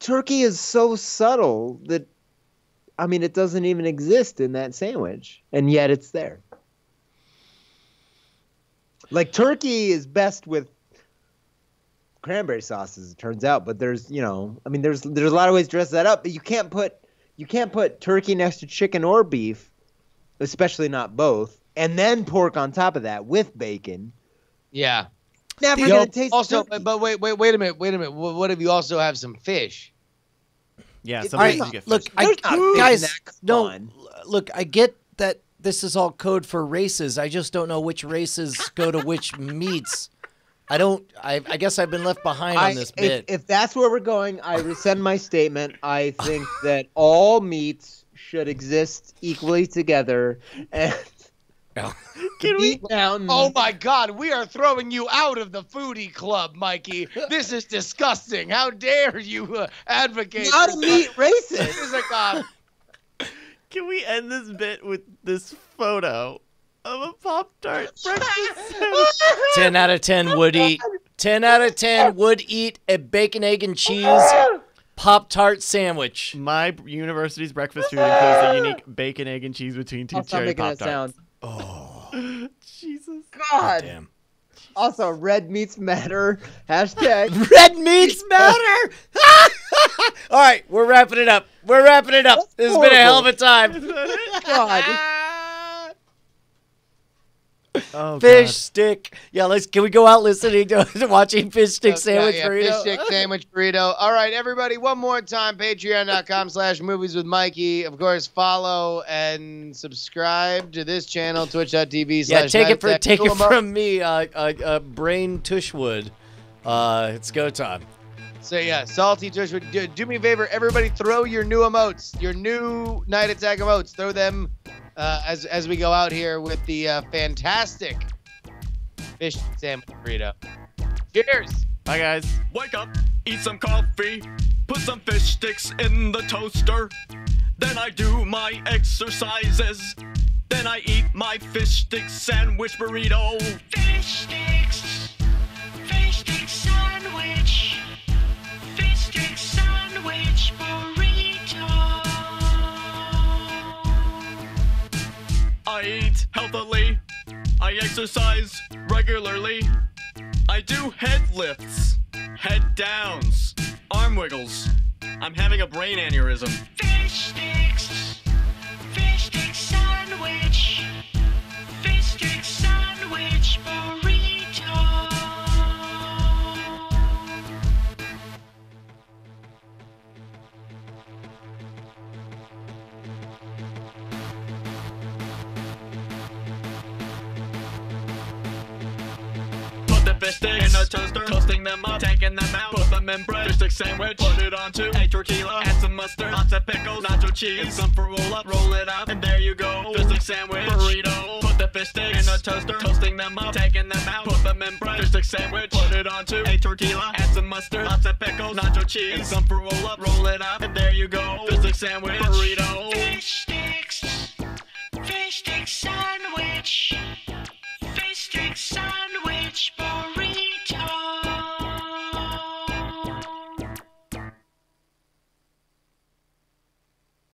Speaker 4: turkey is so subtle that, I mean, it doesn't even exist in that sandwich, and yet it's there. Like, turkey is best with cranberry sauce, as it turns out, but there's, I mean, there's a lot of ways to dress that up, but you can't put turkey next to chicken or beef, especially not both, and then pork on top of that with bacon.
Speaker 2: Yeah.
Speaker 4: Never gonna taste
Speaker 2: Also,
Speaker 4: turkey.
Speaker 2: but wait a minute. What if you also have some fish?
Speaker 5: Yeah,
Speaker 4: It-
Speaker 5: some
Speaker 3: All
Speaker 5: days
Speaker 3: right,
Speaker 5: you get
Speaker 3: look,
Speaker 5: fish.
Speaker 4: There's not fish in
Speaker 3: guys,
Speaker 4: that. Come
Speaker 3: no,
Speaker 4: on.
Speaker 3: look, I get that this is all code for races. I just don't know which races go to which meats. I guess I've been left behind on this bit.
Speaker 4: If that's where we're going, I rescind my statement. I think that all meats should exist equally together, and
Speaker 5: Can we?
Speaker 2: Oh my God, we are throwing you out of the foodie club, Mikey. This is disgusting. How dare you advocate?
Speaker 4: Not a
Speaker 2: for
Speaker 4: meat
Speaker 2: such-
Speaker 4: racist.
Speaker 2: This is a god.
Speaker 5: Can we end this bit with this photo of a Pop-Tart breakfast sandwich?
Speaker 3: 10 out of 10 would eat. 10 out of 10 would eat a bacon, egg, and cheese Pop-Tart sandwich.
Speaker 5: My university's breakfast food includes the unique bacon, egg, and cheese between two
Speaker 4: I'll stop
Speaker 5: cherry
Speaker 4: making that
Speaker 5: Pop-Tarts.
Speaker 4: sound.
Speaker 5: Jesus.
Speaker 4: God.
Speaker 3: Damn.
Speaker 4: Also, red meats matter. Hashtag.
Speaker 3: Red meats matter. All right, we're wrapping it up. This has been a hell of a time.
Speaker 4: God.
Speaker 5: Oh,
Speaker 3: Fish
Speaker 5: God.
Speaker 3: stick. Yeah, can we go out listening to watching fish stick sandwich burrito?
Speaker 2: Fish stick sandwich burrito. All right, everybody, one more time, patreon.com/movies with Mikey. Of course, follow and subscribe to this channel, twitch.tv/.
Speaker 3: Yeah, take it from me, Brain Tushwood. It's go time.
Speaker 2: So yeah, Salty Tushwood. Do me a favor, everybody, throw your new emotes, your new Night Attack emotes. Throw them as we go out here with the fantastic fish sandwich burrito. Cheers.
Speaker 5: Bye, guys.
Speaker 9: Wake up, eat some coffee, put some fish sticks in the toaster. Then I do my exercises. Then I eat my fish stick sandwich burrito. Fish sticks sandwich. Fish stick sandwich burrito. I eat healthily. I exercise regularly. I do head lifts, head downs, arm wiggles. I'm having a brain aneurysm. Fish sticks sandwich. Fish stick sandwich burrito. Put the fish sticks in a toaster, toasting them up, taking them out, put them in bread, fish stick sandwich, put it onto a tortilla, add some mustard, lots of pickles, nacho cheese, and some for roll it up, and there you go, fish stick sandwich, burrito. Put the fish sticks in a toaster, toasting them up, taking them out, put them in bread, fish stick sandwich, put it onto a tortilla, add some mustard, lots of pickles, nacho cheese, and some for roll it up, and there you go, fish stick sandwich, burrito. Fish stick sandwich.